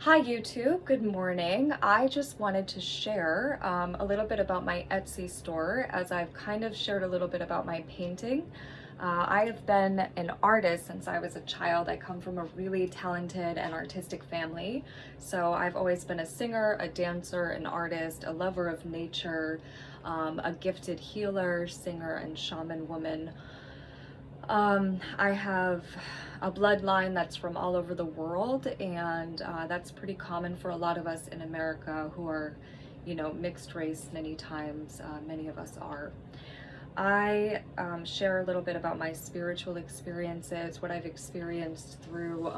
Hi YouTube, good morning. I just wanted to share a little bit about my Etsy store, as I've kind of shared a little bit about my painting. I have been an artist since I was a child. I come from a really talented and artistic family. So I've always been a singer, a dancer, an artist, a lover of nature, a gifted healer, singer, and shaman woman. I have a bloodline that's from all over the world, and that's pretty common for a lot of us in America who are, mixed race many times. Many of us are. I share a little bit about my spiritual experiences, what I've experienced through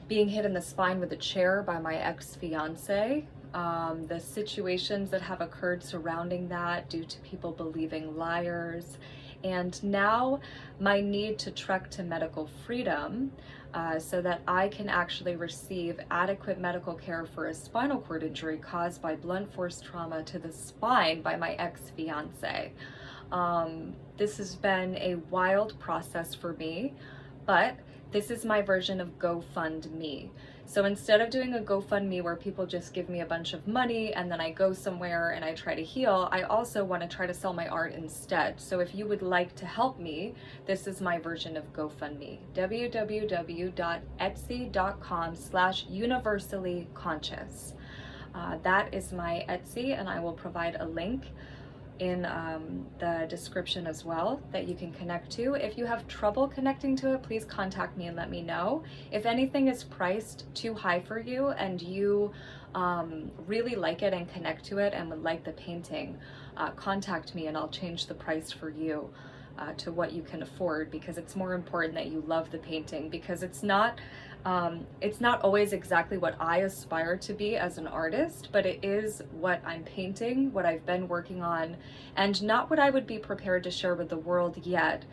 being hit in the spine with a chair by my ex-fiance, the situations that have occurred surrounding that due to people believing liars, and now my need to trek to medical freedom so that I can actually receive adequate medical care for a spinal cord injury caused by blunt force trauma to the spine by my ex-fiance. This has been a wild process for me, but this is my version of GoFundMe. So instead of doing a GoFundMe where people just give me a bunch of money and then I go somewhere and I try to heal, I also want to try to sell my art instead. So if you would like to help me, this is my version of GoFundMe. www.etsy.com/universallyconscious. That is my Etsy, and I will provide a link in the description as well that you can connect to. If you have trouble connecting to it, please contact me and let me know. If anything is priced too high for you and you really like it and connect to it and would like the painting, contact me and I'll change the price for you to what you can afford, because it's more important that you love the painting, because it's not always exactly what I aspire to be as an artist, but it is what I'm painting, what I've been working on, and not what I would be prepared to share with the world yet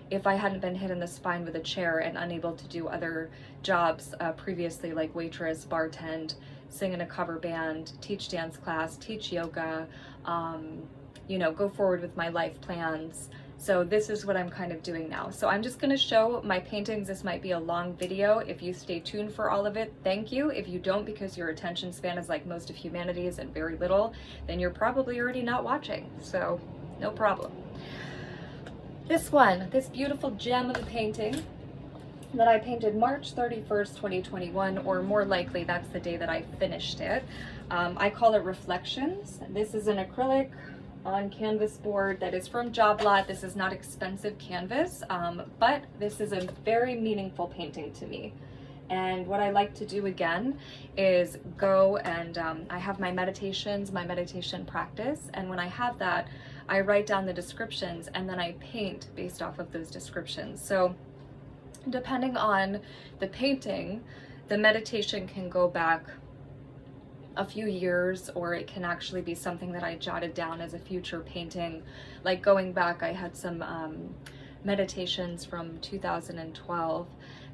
if I hadn't been hit in the spine with a chair and unable to do other jobs previously, like waitress, bartend, sing in a cover band, teach dance class, teach yoga, go forward with my life plans. So this is what I'm kind of doing now. So I'm just going to show my paintings. This might be a long video. If you stay tuned for all of it, thank you. If you don't, because your attention span is like most of humanity's and very little, then you're probably already not watching. So no problem. This one, this beautiful gem of a painting that I painted March 31st, 2021, or more likely that's the day that I finished it. I call it Reflections. This is an acrylic on canvas board that is from Job Lot. This is not expensive canvas, but this is a very meaningful painting to me. And what I like to do again is go and I have my meditations, my meditation practice, and when I have that, I write down the descriptions and then I paint based off of those descriptions. So depending on the painting, the meditation can go back a few years, or it can actually be something that I jotted down as a future painting. Like going back, I had some meditations from 2012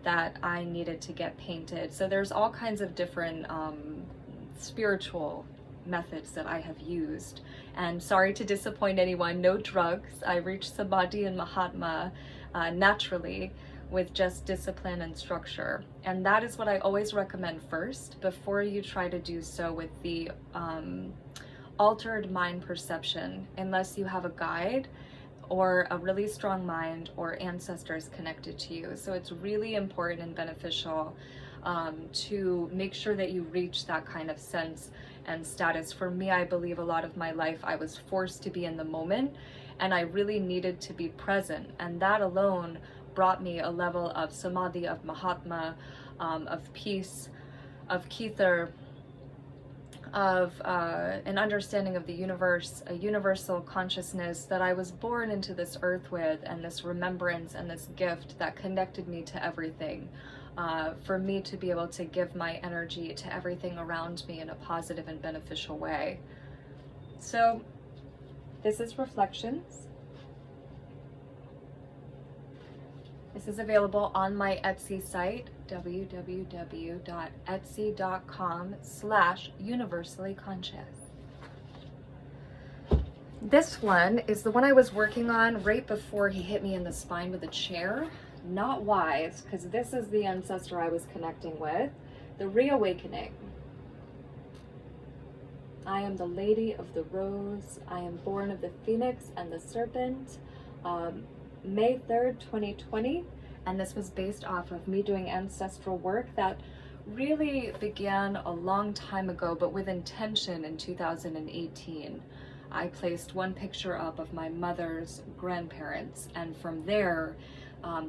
that I needed to get painted. So there's all kinds of different spiritual methods that I have used. And sorry to disappoint anyone, no drugs. I reached Samadhi and Mahatma naturally, with just discipline and structure. And that is what I always recommend first before you try to do so with the altered mind perception, unless you have a guide or a really strong mind or ancestors connected to you. So it's really important and beneficial to make sure that you reach that kind of sense and status. For me, I believe a lot of my life I was forced to be in the moment, and I really needed to be present, and that alone brought me a level of samadhi, of Mahatma, of peace, of Kether, of an understanding of the universe, a universal consciousness that I was born into this earth with, and this remembrance and this gift that connected me to everything, for me to be able to give my energy to everything around me in a positive and beneficial way. So this is Reflections. This is available on my Etsy site, www.etsy.com/universallyconscious. This one is the one I was working on right before he hit me in the spine with a chair. Not wise, because this is the ancestor I was connecting with. the reawakening. I am the Lady of the Rose. I am born of the Phoenix and the Serpent. May 3rd, 2020. And this was based off of me doing ancestral work that really began a long time ago, but with intention in 2018. I placed one picture up of my mother's grandparents, and from there,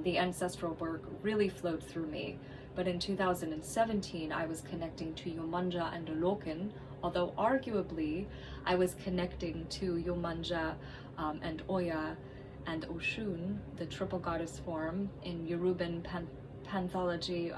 the ancestral work really flowed through me. But in 2017, I was connecting to Yomanja and Loken, although arguably I was connecting to Yomanja and Oya and Oshun, the triple goddess form in Yoruban panthology.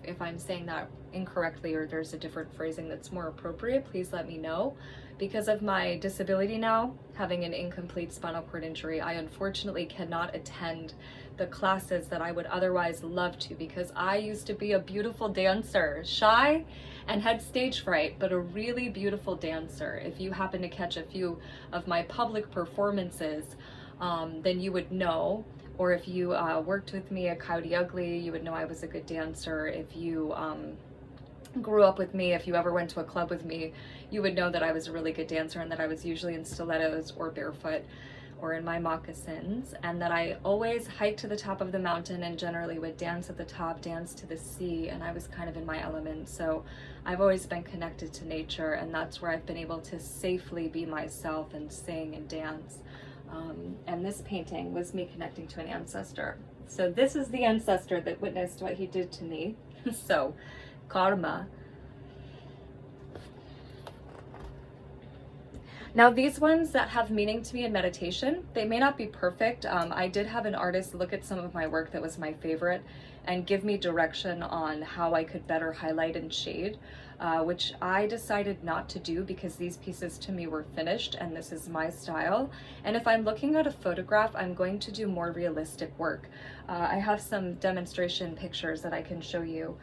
If I'm saying that incorrectly or there's a different phrasing that's more appropriate, please let me know. Because of my disability now, having an incomplete spinal cord injury, I unfortunately cannot attend the classes that I would otherwise love to, because I used to be a beautiful dancer, shy and had stage fright, but a really beautiful dancer. If you happen to catch a few of my public performances, then you would know. Or if you worked with me at Coyote Ugly, you would know I was a good dancer. If you grew up with me, if you ever went to a club with me, you would know that I was a really good dancer, and that I was usually in stilettos or barefoot or in my moccasins, and that I always hiked to the top of the mountain and generally would dance at the top, dance to the sea, and I was kind of in my element. So I've always been connected to nature, and that's where I've been able to safely be myself and sing and dance. And this painting was me connecting to an ancestor. So this is the ancestor that witnessed what he did to me. So, karma. Now these ones that have meaning to me in meditation, they may not be perfect. I did have an artist look at some of my work that was my favorite and give me direction on how I could better highlight and shade, which I decided not to do because these pieces to me were finished and this is my style. And if I'm looking at a photograph, I'm going to do more realistic work. I have some demonstration pictures that I can show you.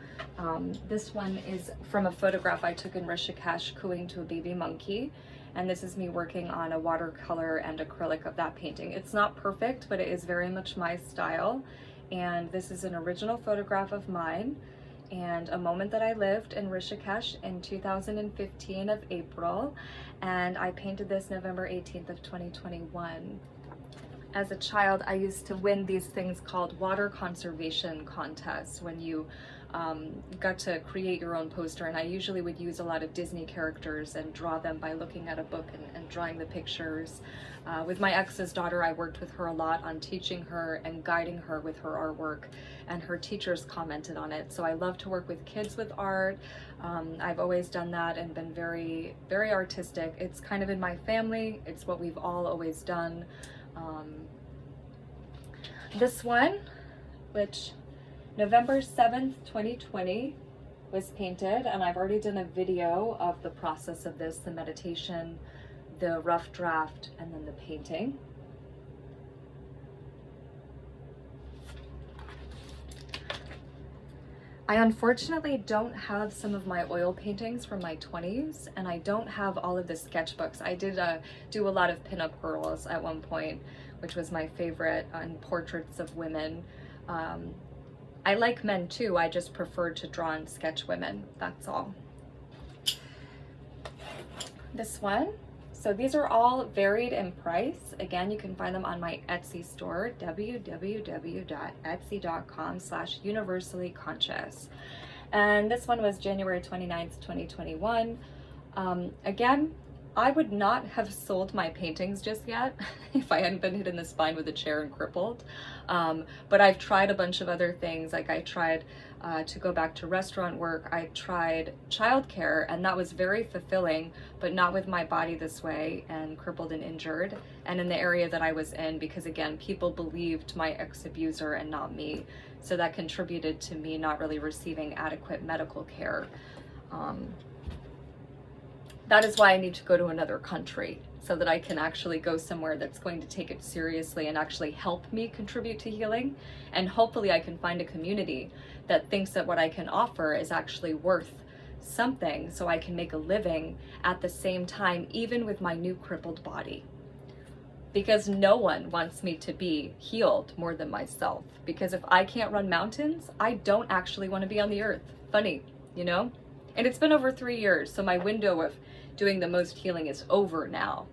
This one is from a photograph I took in Rishikesh cooing to a baby monkey. And this is me working on a watercolor and acrylic of that painting. It's not perfect, but it is very much my style. And this is an original photograph of mine and a moment that I lived in Rishikesh in 2015 of April. And I painted this November 18th of 2021. As a child, I used to win these things called water conservation contests when you got to create your own poster, and I usually would use a lot of Disney characters and draw them by looking at a book and drawing the pictures. With my ex's daughter, I worked with her a lot on teaching her and guiding her with her artwork, and her teachers commented on it. So I love to work with kids with art. I've always done that and been very, very artistic. It's kind of in my family. It's what we've all always done. This one, which November 7th, 2020 was painted, and I've already done a video of the process of this, the meditation, the rough draft, and then the painting. I unfortunately don't have some of my oil paintings from my 20s, and I don't have all of the sketchbooks. I did do a lot of pinup girls at one point, which was my favorite, and portraits of women. I like men too, I just prefer to draw and sketch women, that's all. This one, so these are all varied in price. Again, you can find them on my Etsy store, www.etsy.com/universallyconscious. And this one was January 29th, 2021. Again, I would not have sold my paintings just yet if I hadn't been hit in the spine with a chair and crippled. But I've tried a bunch of other things. Like I tried to go back to restaurant work. I tried childcare, and that was very fulfilling, but not with my body this way and crippled and injured. And in the area that I was in, because again, people believed my ex-abuser and not me. So that contributed to me not really receiving adequate medical care. That is why I need to go to another country, so that I can actually go somewhere that's going to take it seriously and actually help me contribute to healing. And hopefully I can find a community that thinks that what I can offer is actually worth something, so I can make a living at the same time, even with my new crippled body. Because no one wants me to be healed more than myself. Because if I can't run mountains, I don't actually want to be on the earth. Funny. you know? And it's been over 3 years, so my window of doing the most healing is over now.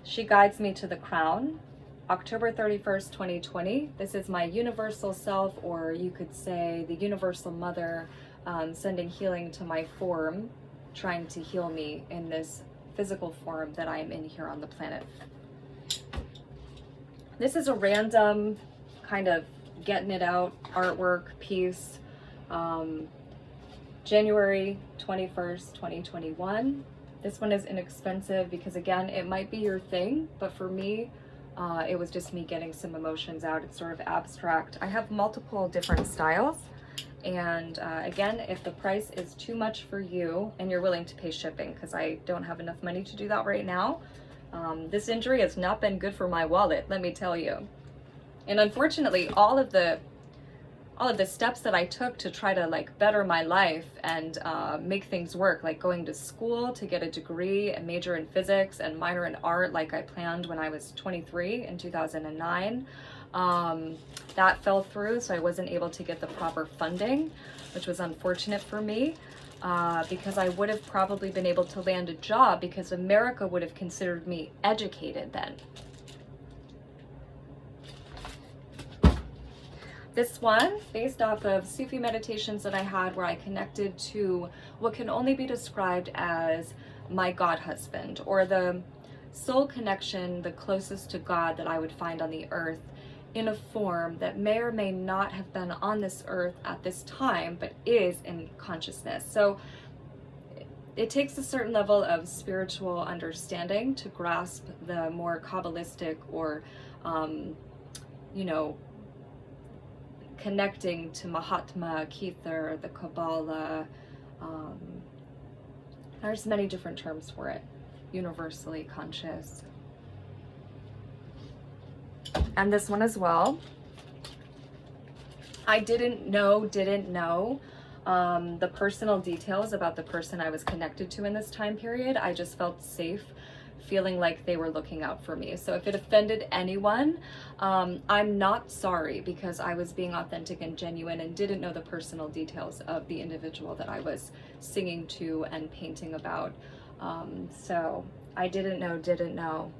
She guides me to the crown. October 31st, 2020. This is my universal self, or you could say the universal mother, sending healing to my form, trying to heal me in this physical form that I am in here on the planet. This is a random kind of getting it out artwork piece. January 21st, 2021. This one is inexpensive because, again, it might be your thing, but for me, it was just me getting some emotions out. It's sort of abstract. I have multiple different styles. And again, if the price is too much for you and you're willing to pay shipping, because I don't have enough money to do that right now, this injury has not been good for my wallet, let me tell you. And unfortunately, all of the steps that I took to try to like better my life and make things work, like going to school to get a degree, a major in physics and minor in art like I planned when I was 23 in 2009, that fell through, so I wasn't able to get the proper funding, which was unfortunate for me, because I would have probably been able to land a job because America would have considered me educated then. This one, based off of Sufi meditations that I had where I connected to what can only be described as my God husband, or the soul connection, the closest to God that I would find on the earth, in a form that may or may not have been on this earth at this time, but is in consciousness. So it takes a certain level of spiritual understanding to grasp the more Kabbalistic or, connecting to Mahatma, Kether, the Kabbalah. There's many different terms for it. Universally conscious. And this one as well. I didn't know the personal details about the person I was connected to in this time period. I just felt safe feeling like they were looking out for me. So if it offended anyone, I'm not sorry, because I was being authentic and genuine and didn't know the personal details of the individual that I was singing to and painting about. So I didn't know,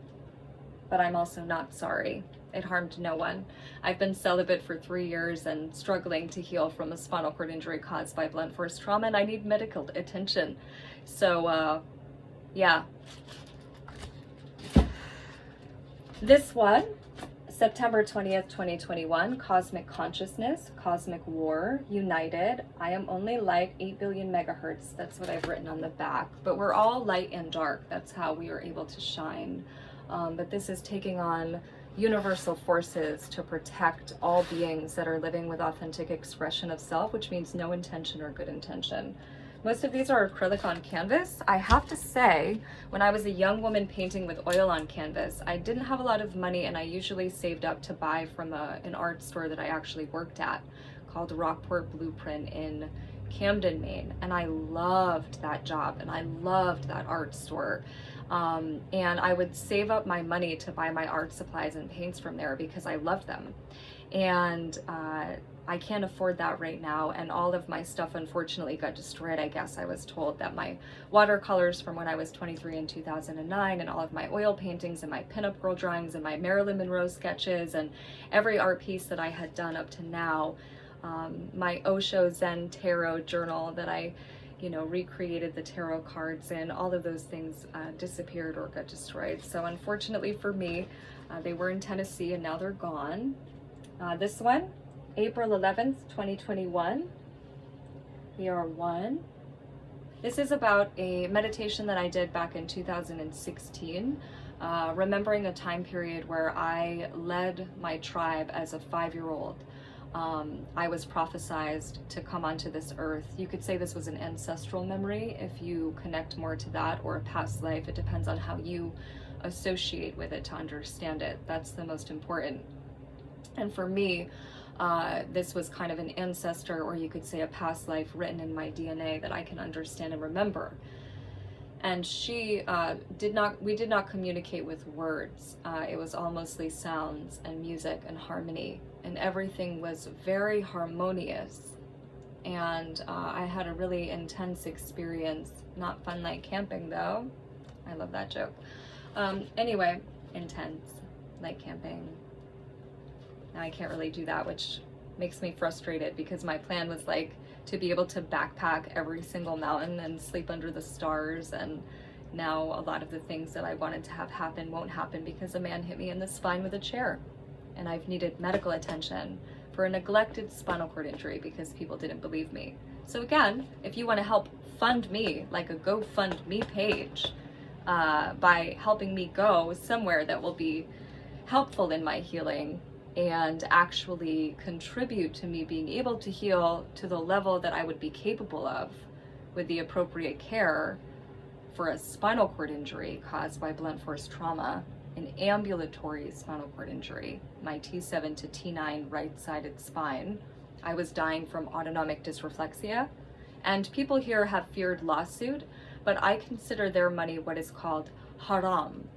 but I'm also not sorry. It harmed no one. I've been celibate for 3 years and struggling to heal from a spinal cord injury caused by blunt force trauma, and I need medical attention. So, yeah. This one, September 20th, 2021, Cosmic Consciousness, Cosmic War, United. I am only light, 8 billion megahertz. That's what I've written on the back. But we're all light and dark. That's how we are able to shine. But this is taking on universal forces to protect all beings that are living with authentic expression of self, which means no intention or good intention. Most of these are acrylic on canvas. I have to say, when I was a young woman painting with oil on canvas, I didn't have a lot of money, and I usually saved up to buy from an art store that I actually worked at called Rockport Blueprint in Camden, Maine. And I loved that job, and I loved that art store. And I would save up my money to buy my art supplies and paints from there because I loved them. And I can't afford that right now, and all of my stuff unfortunately got destroyed. I guess I was told that my watercolors from when I was 23 in 2009, and all of my oil paintings and my pinup girl drawings and my Marilyn Monroe sketches and every art piece that I had done up to now, my Osho Zen Tarot journal that I recreated the tarot cards in, all of those things disappeared or got destroyed. So unfortunately for me, they were in Tennessee and now they're gone. This one, April 11th, 2021, we are one. This is about a meditation that I did back in 2016, remembering a time period where I led my tribe as a 5-year-old. I was prophesized to come onto this earth. You could say this was an ancestral memory if you connect more to that, or a past life. It depends on how you associate with it to understand it. That's the most important. And for me, this was kind of an ancestor, or you could say a past life written in my DNA that I can understand and remember. and she we did not communicate with words. It was all mostly sounds and music and harmony, and everything was very harmonious. And I had a really intense experience. Not fun like camping though. I love that joke. Anyway, intense like camping. Now I can't really do that, which makes me frustrated because my plan was like to be able to backpack every single mountain and sleep under the stars, and now a lot of the things that I wanted to have happen won't happen because a man hit me in the spine with a chair, and I've needed medical attention for a neglected spinal cord injury because people didn't believe me. So again, if you want to help fund me, like a GoFundMe page, by helping me go somewhere that will be helpful in my healing and actually contribute to me being able to heal to the level that I would be capable of with the appropriate care for a spinal cord injury caused by blunt force trauma, an ambulatory spinal cord injury, my T7 to T9 right-sided spine. I was dying from autonomic dysreflexia, and people here have feared lawsuit, but I consider their money what is called haram.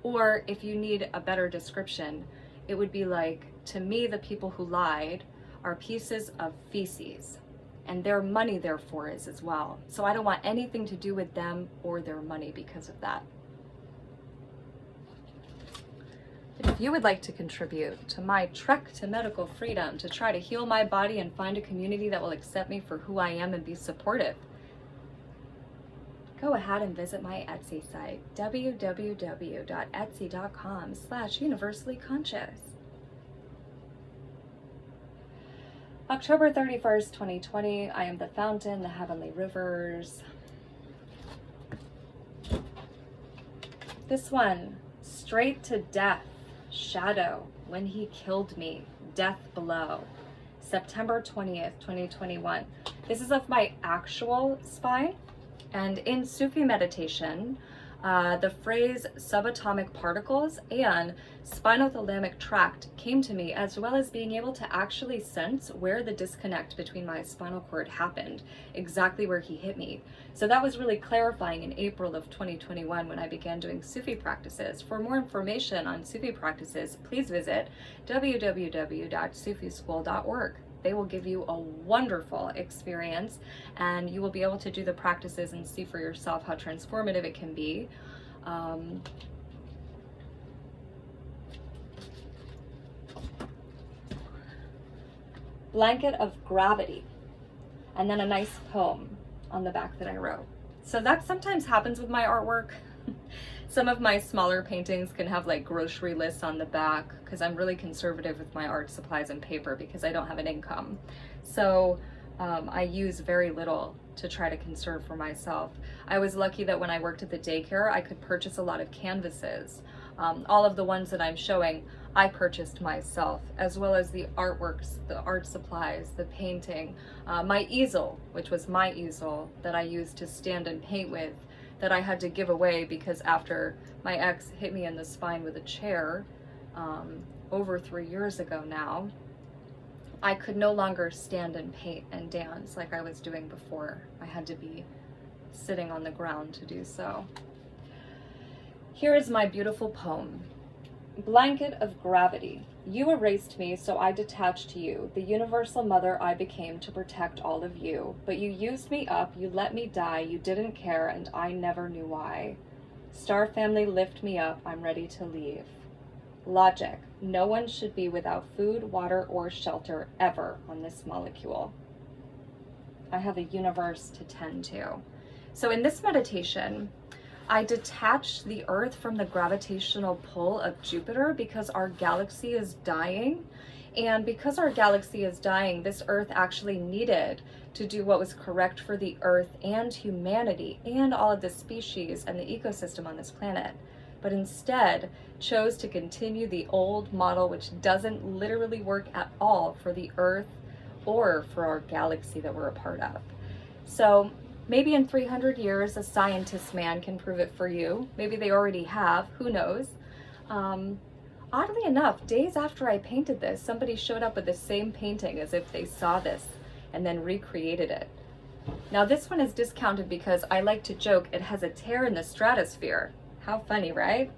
Or if you need a better description, it would be like, to me, the people who lied are pieces of feces, and their money therefore is as well. So I don't want anything to do with them or their money because of that. But if you would like to contribute to my trek to medical freedom, to try to heal my body and find a community that will accept me for who I am and be supportive, go ahead and visit my Etsy site, www.etsy.com/universallyconscious. October 31st, 2020, I am the fountain, the heavenly rivers. This one, straight to death, shadow, when he killed me, death below. September 20th, 2021. This is of my actual spine. And in Sufi meditation, the phrase subatomic particles and spinothalamic tract came to me, as well as being able to actually sense where the disconnect between my spinal cord happened, exactly where he hit me. So that was really clarifying in April of 2021 when I began doing Sufi practices. For more information on Sufi practices, please visit www.sufischool.org. They will give you a wonderful experience, and you will be able to do the practices and see for yourself how transformative it can be. Blanket of gravity, and then a nice poem on the back that I wrote. So that sometimes happens with my artwork. Some of my smaller paintings can have like grocery lists on the back because I'm really conservative with my art supplies and paper because I don't have an income. So I use very little to try to conserve for myself. I was lucky that when I worked at the daycare, I could purchase a lot of canvases. All of the ones that I'm showing, I purchased myself, as well as the artworks, the art supplies, the painting, my easel, which was my easel that I used to stand and paint with, that I had to give away because after my ex hit me in the spine with a chair over 3 years ago now, I could no longer stand and paint and dance like I was doing before. I had to be sitting on the ground to do so. Here is my beautiful poem. Blanket of gravity. You erased me, so I detached to you, the universal mother I became to protect all of you. But you used me up, you let me die, you didn't care, and I never knew why. Star family, lift me up, I'm ready to leave. Logic. No one should be without food, water, or shelter ever on this molecule. I have a universe to tend to. So in this meditation, I detached the Earth from the gravitational pull of Jupiter because our galaxy is dying. And because our galaxy is dying, this Earth actually needed to do what was correct for the Earth and humanity and all of the species and the ecosystem on this planet, but instead chose to continue the old model, which doesn't literally work at all for the Earth or for our galaxy that we're a part of. So maybe in 300 years, a scientist man can prove it for you. Maybe they already have, who knows? Oddly enough, days after I painted this, somebody showed up with the same painting as if they saw this and then recreated it. Now this one is discounted because I like to joke it has a tear in the stratosphere. How funny, right?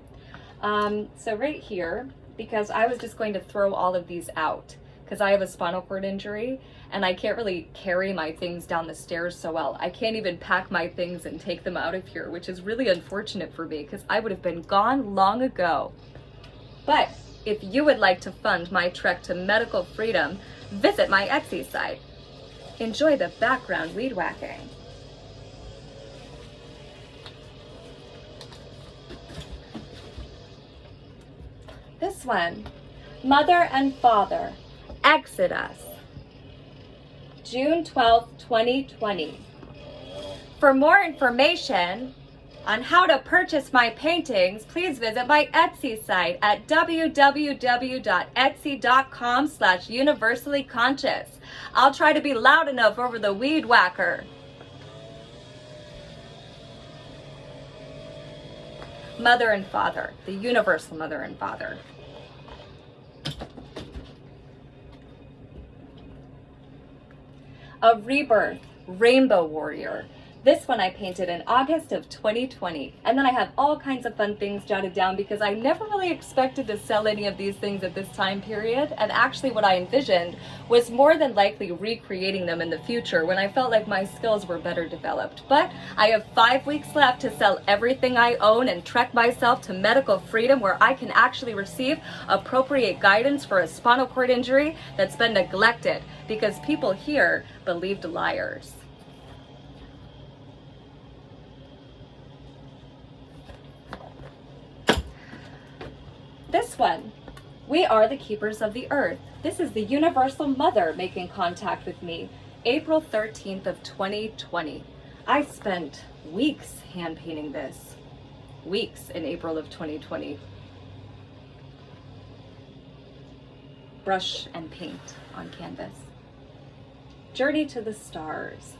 So right here, because I was just going to throw all of these out because I have a spinal cord injury and I can't really carry my things down the stairs so well. I can't even pack my things and take them out of here, which is really unfortunate for me because I would have been gone long ago. But if you would like to fund my trek to medical freedom, visit my Etsy site. Enjoy the background weed whacking. This one, Mother and Father, Exodus, June 12th, 2020. For more information on how to purchase my paintings, please visit my Etsy site at www.etsy.com/universallyconscious. I'll try to be loud enough over the weed whacker. Mother and Father, the universal Mother and Father. A Rebirth, Rainbow Warrior. This one I painted in August of 2020. And then I have all kinds of fun things jotted down because I never really expected to sell any of these things at this time period. And actually what I envisioned was more than likely recreating them in the future when I felt like my skills were better developed. But I have 5 weeks left to sell everything I own and trek myself to medical freedom where I can actually receive appropriate guidance for a spinal cord injury that's been neglected because people here believed liars. This one, we are the keepers of the earth. This is the universal mother making contact with me, April 13th of 2020. I spent weeks hand painting this, weeks in April of 2020. Brush and paint on canvas. Journey to the stars.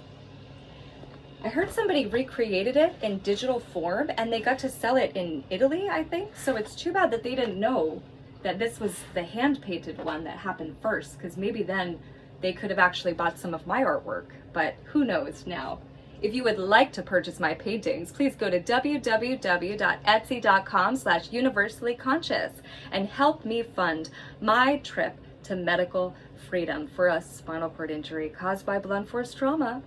I heard somebody recreated it in digital form and they got to sell it in Italy, I think. So it's too bad that they didn't know that this was the hand-painted one that happened first, because maybe then they could have actually bought some of my artwork, but who knows now. If you would like to purchase my paintings, please go to www.etsy.com/universallyconscious and help me fund my trip to medical freedom for a spinal cord injury caused by blunt force trauma.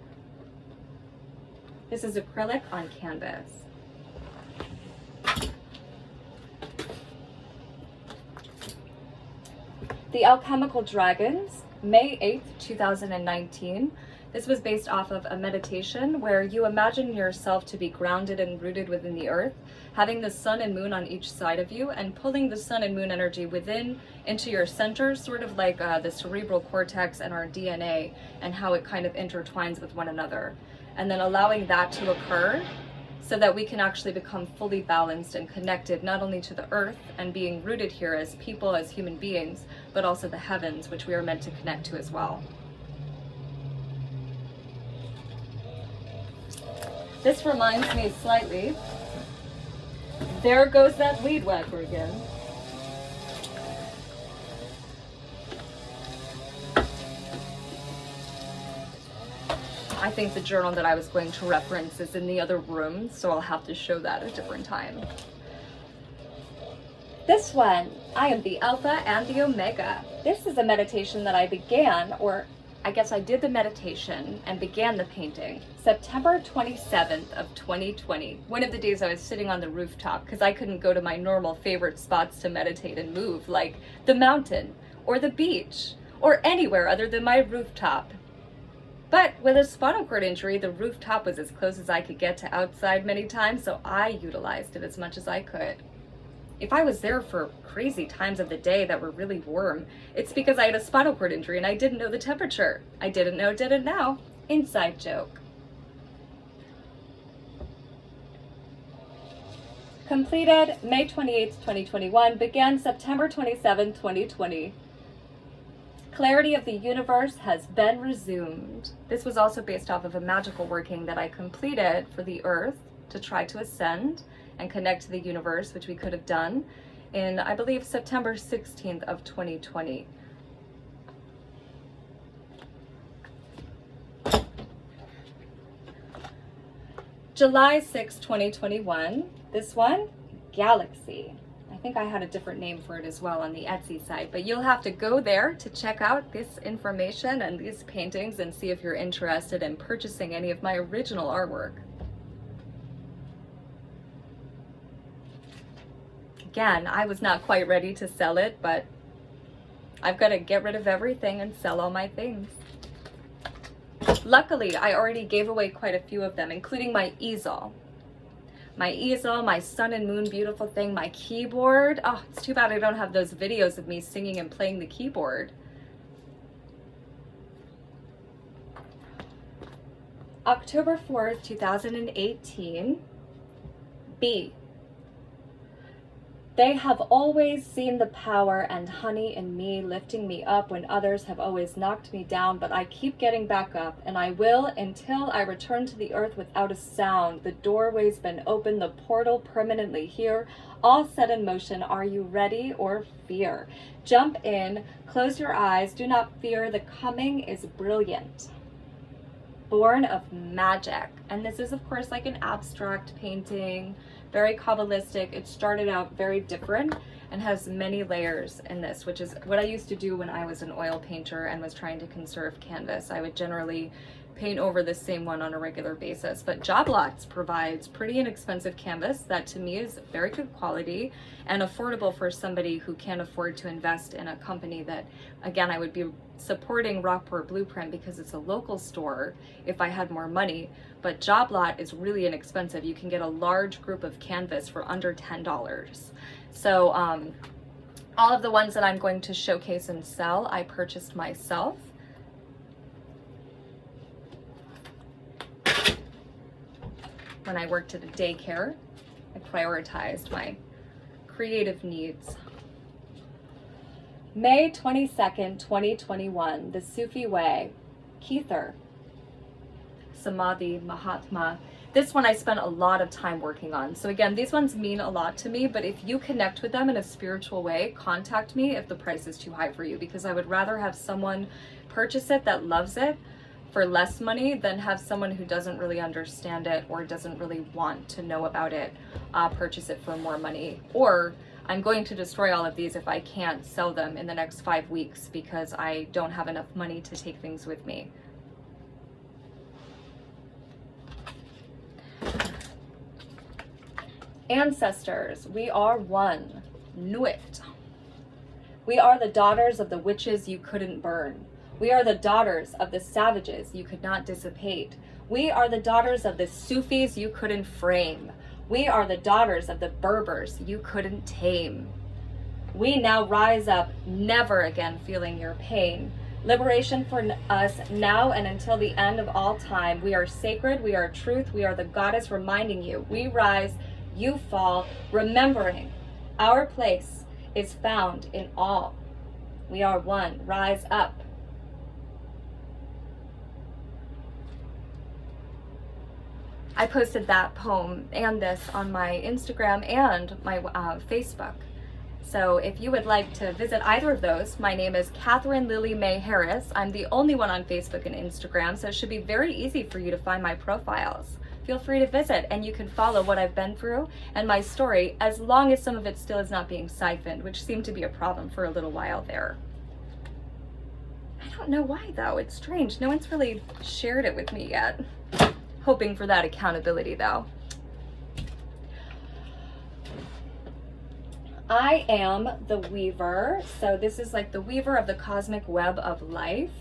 This is acrylic on canvas. The Alchemical Dragons, May 8th, 2019. This was based off of a meditation where you imagine yourself to be grounded and rooted within the earth, having the sun and moon on each side of you and pulling the sun and moon energy within into your center, sort of like the cerebral cortex and our DNA and how it kind of intertwines with one another. And then allowing that to occur so that we can actually become fully balanced and connected not only to the earth and being rooted here as people, as human beings, but also the heavens, which we are meant to connect to as well. This reminds me slightly, there goes that weed whacker again. I think the journal that I was going to reference is in the other room, so I'll have to show that a different time. This one, I am the Alpha and the Omega. This is a meditation that I began, or I guess I did the meditation and began the painting September 27th of 2020. One of the days I was sitting on the rooftop because I couldn't go to my normal favorite spots to meditate and move, like the mountain or the beach or anywhere other than my rooftop. But with a spinal cord injury, the rooftop was as close as I could get to outside many times, so I utilized it as much as I could. If I was there for crazy times of the day that were really warm, it's because I had a spinal cord injury and I didn't know the temperature. I didn't know. Inside joke. Completed May 28th, 2021, began September 27th, 2020. Clarity of the universe has been resumed. This was also based off of a magical working that I completed for the earth to try to ascend and connect to the universe, which we could have done in, I believe, September 16th of 2020. July 6, 2021. This one, Galaxy. I think I had a different name for it as well on the Etsy site, but you'll have to go there to check out this information and these paintings and see if you're interested in purchasing any of my original artwork. Again, I was not quite ready to sell it, but I've got to get rid of everything and sell all my things. Luckily, I already gave away quite a few of them, including my easel. My sun and moon beautiful thing, my keyboard. Oh, it's too bad I don't have those videos of me singing and playing the keyboard. October 4th, 2018. B. They have always seen the power and honey in me, lifting me up when others have always knocked me down, but I keep getting back up, and I will until I return to the earth without a sound. The doorway's been open, the portal permanently here, all set in motion. Are you ready or fear? Jump in, close your eyes, do not fear, the coming is brilliant. Born of magic. And this is of course like an abstract painting, very Kabbalistic. It started out very different and has many layers in this, which is what I used to do when I was an oil painter and was trying to conserve canvas. I would generally paint over the same one on a regular basis, but Job Lots provides pretty inexpensive canvas that to me is very good quality and affordable for somebody who can't afford to invest in a company that, again, I would be supporting Rockport Blueprint because it's a local store if I had more money, but Job Lot is really inexpensive. You can get a large group of canvas for under $10. So all of the ones that I'm going to showcase and sell, I purchased myself. When I worked at a daycare, I prioritized my creative needs. May 22nd, 2021, The Sufi Way, Keether, Samadhi, Mahatma. This one I spent a lot of time working on. So again, these ones mean a lot to me, but if you connect with them in a spiritual way, contact me if the price is too high for you, because I would rather have someone purchase it that loves it for less money than have someone who doesn't really understand it or doesn't really want to know about it purchase it for more money. Or I'm going to destroy all of these if I can't sell them in the next 5 weeks because I don't have enough money to take things with me. Ancestors, we are one. Nuit. We are the daughters of the witches you couldn't burn. We are the daughters of the savages you could not dissipate. We are the daughters of the Sufis you couldn't frame. We are the daughters of the Berbers you couldn't tame. We now rise up, never again feeling your pain. Liberation for us now and until the end of all time. We are sacred, we are truth, we are the goddess reminding you. We rise, you fall, remembering our place is found in all. We are one, rise up. I posted that poem and this on my Instagram and my Facebook. So if you would like to visit either of those, my name is Catherine Lily Mae Harris. I'm the only one on Facebook and Instagram, so it should be very easy for you to find my profiles. Feel free to visit and you can follow what I've been through and my story, as long as some of it still is not being siphoned, which seemed to be a problem for a little while there. I don't know why though, it's strange. No one's really shared it with me yet. Hoping for that accountability though. I am the weaver. So this is like the weaver of the cosmic web of life.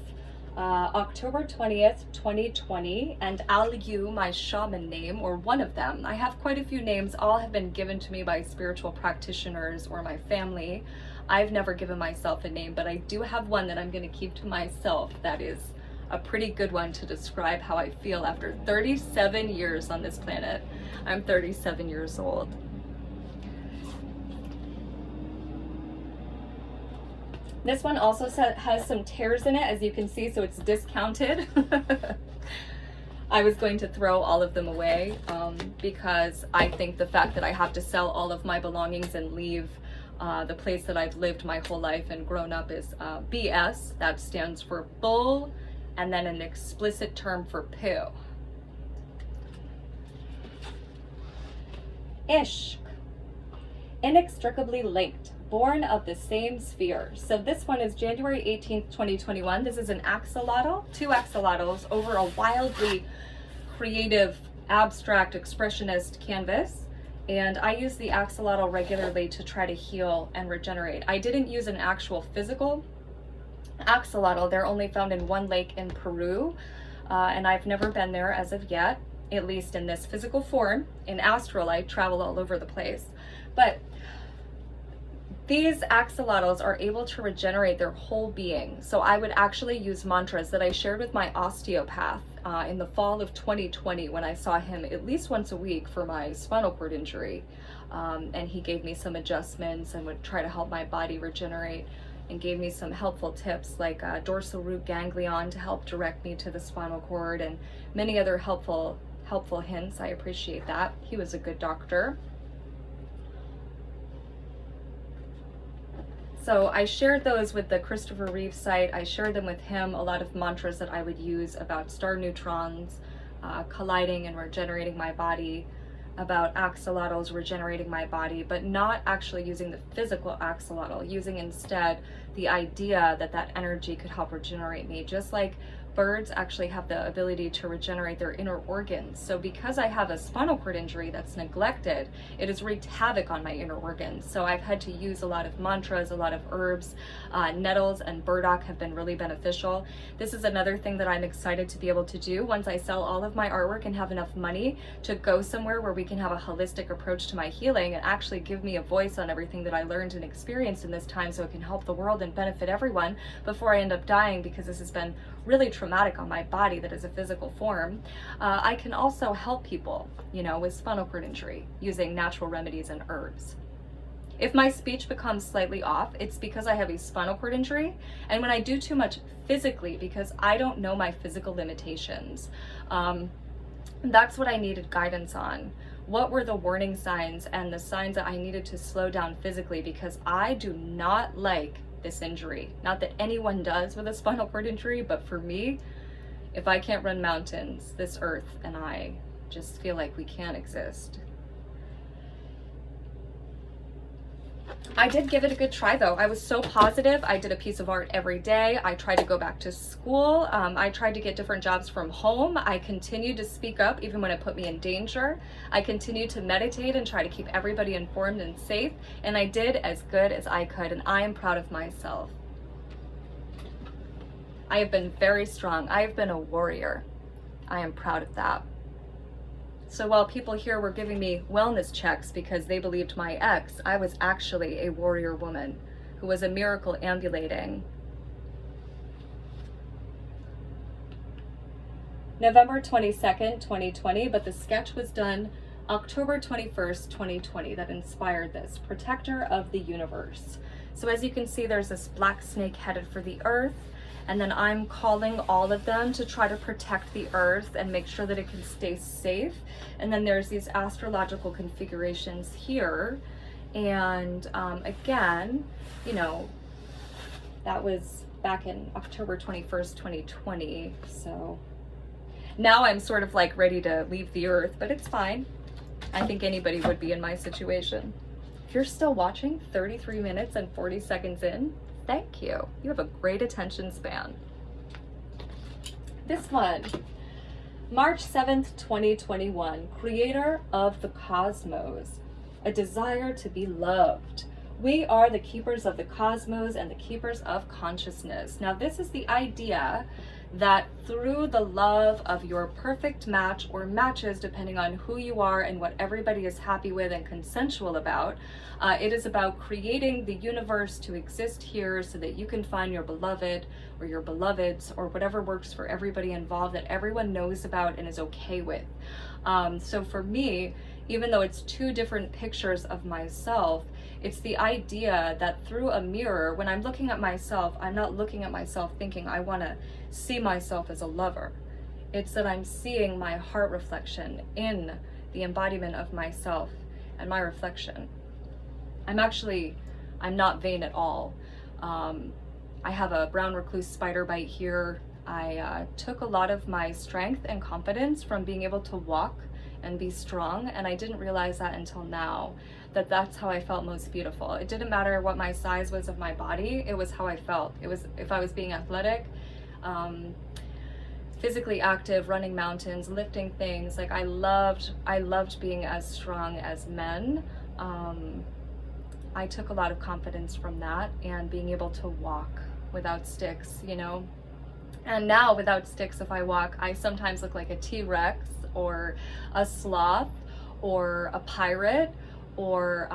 October 20th, 2020, and Aliyu, my shaman name, or one of them. I have quite a few names. All have been given to me by spiritual practitioners or my family. I've never given myself a name, but I do have one that I'm going to keep to myself. That is a pretty good one to describe how I feel after 37 years on this planet. I'm 37 years old. This one also has some tears in it, as you can see, so it's discounted. I was going to throw all of them away because I think the fact that I have to sell all of my belongings and leave the place that I've lived my whole life and grown up is BS. That stands for bull, and then an explicit term for poo. Ishq, inextricably linked, born of the same sphere. So this one is January 18th, 2021. This is an axolotl, 2 axolotls over a wildly creative, abstract, expressionist canvas. And I use the axolotl regularly to try to heal and regenerate. I didn't use an actual physical axolotl. They're only found in one lake in Peru, and I've never been there as of yet, at least in this physical form. In astral, I travel all over the place. But these axolotls are able to regenerate their whole being. So I would actually use mantras that I shared with my osteopath in the fall of 2020 when I saw him at least once a week for my spinal cord injury. And he gave me some adjustments and would try to help my body regenerate, and gave me some helpful tips like dorsal root ganglion to help direct me to the spinal cord, and many other helpful hints. I appreciate that. He was a good doctor. So I shared those with the Christopher Reeve site. I shared them with him, a lot of mantras that I would use about star neutrons colliding and regenerating my body, about axolotls regenerating my body, but not actually using the physical axolotl, using instead the idea that that energy could help regenerate me, just like birds actually have the ability to regenerate their inner organs. So because I have a spinal cord injury that's neglected, it has wreaked havoc on my inner organs. So I've had to use a lot of mantras, a lot of herbs. Nettles and burdock have been really beneficial. This is another thing that I'm excited to be able to do once I sell all of my artwork and have enough money to go somewhere where we can have a holistic approach to my healing and actually give me a voice on everything that I learned and experienced in this time, so it can help the world and benefit everyone before I end up dying, because this has been really traumatic on my body that is a physical form. I can also help people, with spinal cord injury using natural remedies and herbs. If my speech becomes slightly off, it's because I have a spinal cord injury, and when I do too much physically, because I don't know my physical limitations. That's what I needed guidance on. What were the warning signs and the signs that I needed to slow down physically, because I do not like this injury. Not that anyone does with a spinal cord injury, but for me, if I can't run mountains, this earth and I just feel like we can't exist. I did give it a good try though. I was so positive. I did a piece of art every day. I tried to go back to school. I tried to get different jobs from home. I continued to speak up even when it put me in danger. I continued to meditate and try to keep everybody informed and safe. And I did as good as I could, and I am proud of myself. I have been very strong. I have been a warrior. I am proud of that. So while people here were giving me wellness checks because they believed my ex, I was actually a warrior woman who was a miracle ambulating. November 22nd, 2020, but the sketch was done October 21st, 2020, that inspired this. Protector of the universe. So as you can see, there's this black snake headed for the earth. And then I'm calling all of them to try to protect the earth and make sure that it can stay safe. And then there's these astrological configurations here. And again, that was back in October 21st, 2020. So now I'm sort of like ready to leave the earth, but it's fine. I think anybody would be in my situation. If you're still watching 33 minutes and 40 seconds in, thank you. You have a great attention span. This one, March 7th, 2021, creator of the cosmos, a desire to be loved. We are the keepers of the cosmos and the keepers of consciousness. Now, this is the idea that through the love of your perfect match or matches, depending on who you are and what everybody is happy with and consensual about, it is about creating the universe to exist here so that you can find your beloved or your beloveds or whatever works for everybody involved that everyone knows about and is okay with. So for me, even though it's two different pictures of myself, it's the idea that through a mirror, when I'm looking at myself, I'm not looking at myself thinking I want to see myself as a lover. It's that I'm seeing my heart reflection in the embodiment of myself and my reflection. I'm not vain at all. I have a brown recluse spider bite here. I took a lot of my strength and confidence from being able to walk and be strong. And I didn't realize that until now, that that's how I felt most beautiful. It didn't matter what my size was of my body, it was how I felt. It was if I was being athletic, physically active, running mountains, lifting things. Like I loved being as strong as men. I took a lot of confidence from that, and being able to walk without sticks, you know. And now without sticks, if I walk, I sometimes look like a T-Rex or a sloth or a pirate, or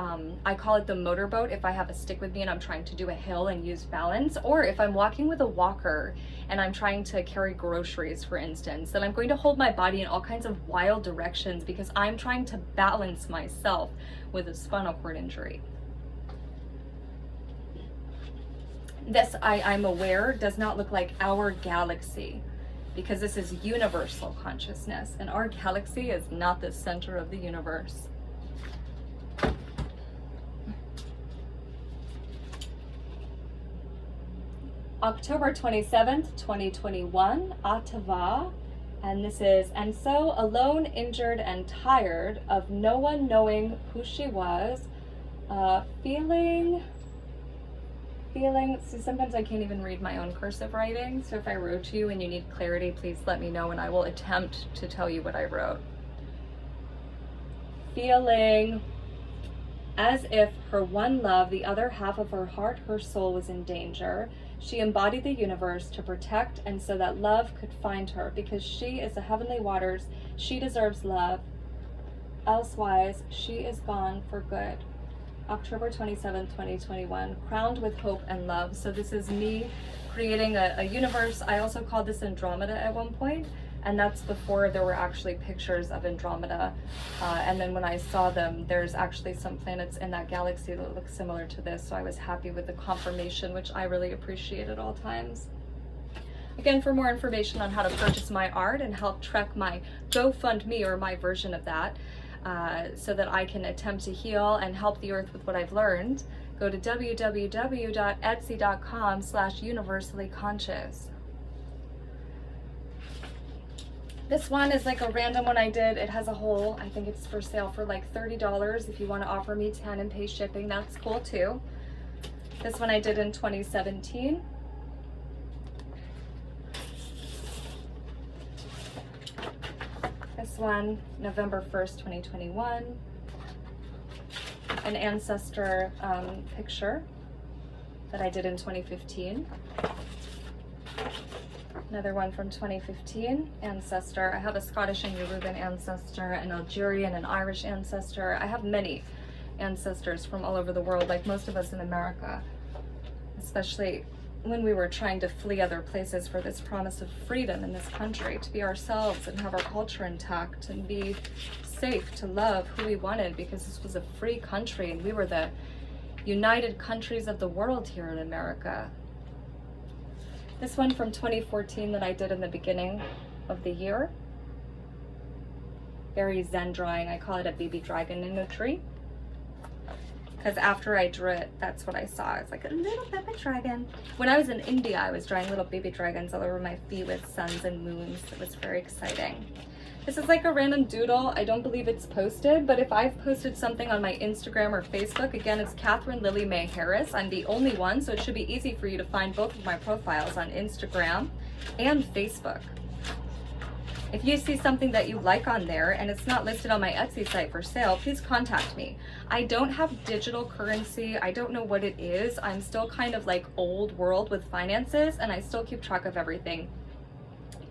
I call it the motorboat if I have a stick with me and I'm trying to do a hill and use balance, or if I'm walking with a walker and I'm trying to carry groceries, for instance, then I'm going to hold my body in all kinds of wild directions because I'm trying to balance myself with a spinal cord injury. This, I'm aware, does not look like our galaxy, because this is universal consciousness, and our galaxy is not the center of the universe. October 27th, 2021, Atava, and this is, and so alone, injured, and tired of no one knowing who she was, feeling, see, sometimes I can't even read my own cursive writing, so if I wrote to you and you need clarity, please let me know and I will attempt to tell you what I wrote. Feeling as if her one love, the other half of her heart, her soul, was in danger. She embodied the universe to protect, and so that love could find her, because she is the heavenly waters. She deserves love. Elsewise, she is gone for good. October 27, 2021, crowned with hope and love. So this is me creating a universe. I also called this Andromeda at one point, and that's before there were actually pictures of Andromeda. And then when I saw them, there's actually some planets in that galaxy that look similar to this, so I was happy with the confirmation, which I really appreciate at all times. Again, for more information on how to purchase my art and help track my GoFundMe, or my version of that, so that I can attempt to heal and help the earth with what I've learned, go to www.etsy.com/universallyconscious. This one is like a random one I did. It has a hole. I think it's for sale for like $30. If you want to offer me 10 and pay shipping, that's cool too. This one I did in 2017. This one, November 1st, 2021. An ancestor picture that I did in 2015. Another one from 2015, ancestor. I have a Scottish and Yoruban ancestor, an Algerian and Irish ancestor. I have many ancestors from all over the world, like most of us in America, especially when we were trying to flee other places for this promise of freedom in this country, to be ourselves and have our culture intact and be safe to love who we wanted, because this was a free country and we were the united countries of the world here in America. This one from 2014 that I did in the beginning of the year. Very Zen drawing. I call it a baby dragon in a tree, because after I drew it, that's what I saw. It's like a little baby dragon. When I was in India, I was drawing little baby dragons all over my feet with suns and moons. It was very exciting. This is like a random doodle. I don't believe it's posted, but if I've posted something on my Instagram or Facebook, again, it's Catherine Lily Mae Harris. I'm the only one, so it should be easy for you to find both of my profiles on Instagram and Facebook. If you see something that you like on there and it's not listed on my Etsy site for sale, please contact me. I don't have digital currency. I don't know what it is. I'm still kind of like old world with finances, and I still keep track of everything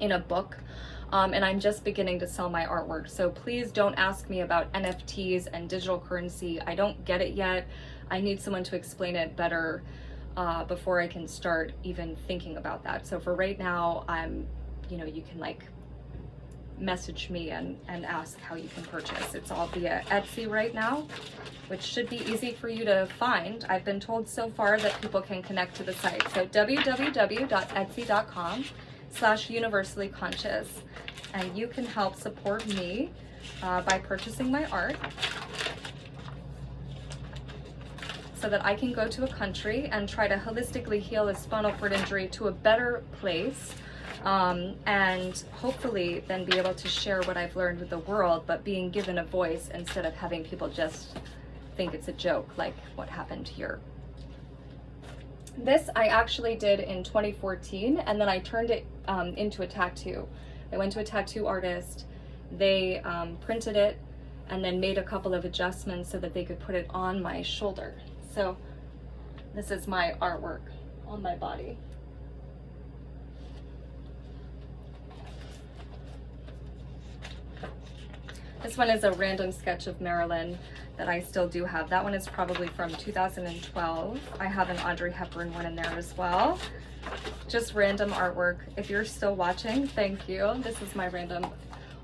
in a book. And I'm just beginning to sell my artwork. So please don't ask me about NFTs and digital currency. I don't get it yet. I need someone to explain it better before I can start even thinking about that. So for right now, you can like message me and ask how you can purchase. It's all via Etsy right now, which should be easy for you to find. I've been told so far that people can connect to the site. So www.etsy.com/universallyconscious, and you can help support me by purchasing my art, so that I can go to a country and try to holistically heal a spinal cord injury to a better place, and hopefully then be able to share what I've learned with the world, but being given a voice instead of having people just think it's a joke, like what happened here. This I actually did in 2014, and then I turned it into a tattoo. I went to a tattoo artist, they printed it, and then made a couple of adjustments so that they could put it on my shoulder. So this is my artwork on my body. This one is a random sketch of Marilyn that I still do have. That one is probably from 2012. I have an Audrey Hepburn one in there as well. Just random artwork. If you're still watching, thank you. This is my random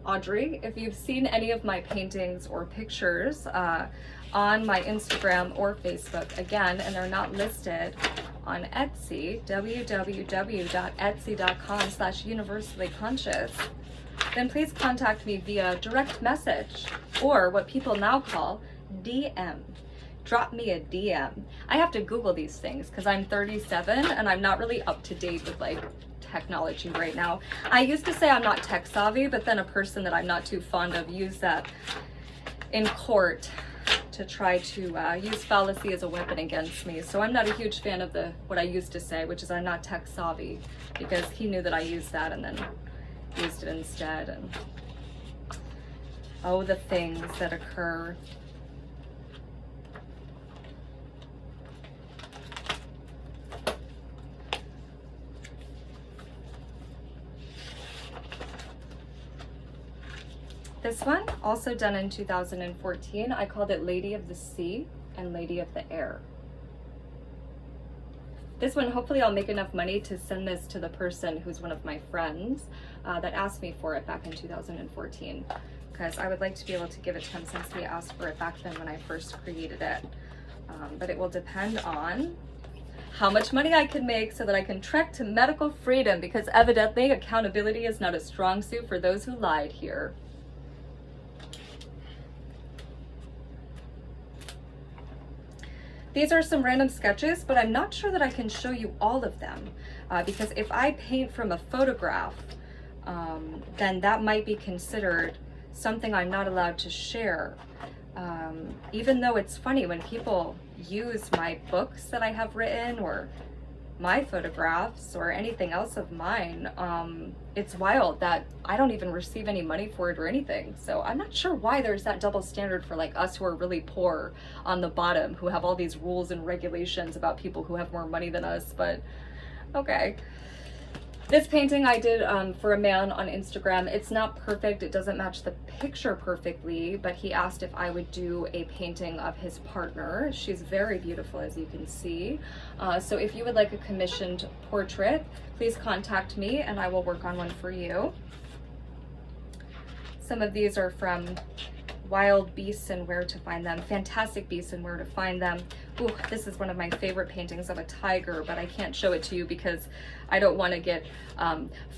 Audrey. If you've seen any of my paintings or pictures on my Instagram or Facebook, again, and they're not listed on Etsy, www.etsy.com/universallyconscious, then please contact me via direct message, or what people now call DM. Drop me a DM. I have to Google these things because I'm 37 and I'm not really up to date with like technology right now. I used to say I'm not tech savvy, but then a person that I'm not too fond of used that in court to try to use fallacy as a weapon against me. So I'm not a huge fan of what I used to say, which is I'm not tech savvy, because he knew that I used that and then used it instead. And oh, the things that occur. This one, also done in 2014, I called it Lady of the Sea and Lady of the Air. This one, hopefully I'll make enough money to send this to the person who's one of my friends that asked me for it back in 2014, because I would like to be able to give it to him since he asked for it back then when I first created it. But it will depend on how much money I can make so that I can trek to medical freedom, because evidently accountability is not a strong suit for those who lied here. These are some random sketches, but I'm not sure that I can show you all of them because if I paint from a photograph, then that might be considered something I'm not allowed to share. Even though it's funny when people use my books that I have written or my photographs or anything else of mine, it's wild that I don't even receive any money for it or anything. So I'm not sure why there's that double standard for like us who are really poor on the bottom, who have all these rules and regulations about people who have more money than us, but okay. This painting I did for a man on Instagram. It's not perfect, it doesn't match the picture perfectly, but he asked if I would do a painting of his partner. She's very beautiful, as you can see. So if you would like a commissioned portrait, please contact me and I will work on one for you. Some of these are from Wild Beasts and Where to Find Them. Fantastic Beasts and Where to Find Them. Ooh, this is one of my favorite paintings of a tiger, but I can't show it to you because I don't want to get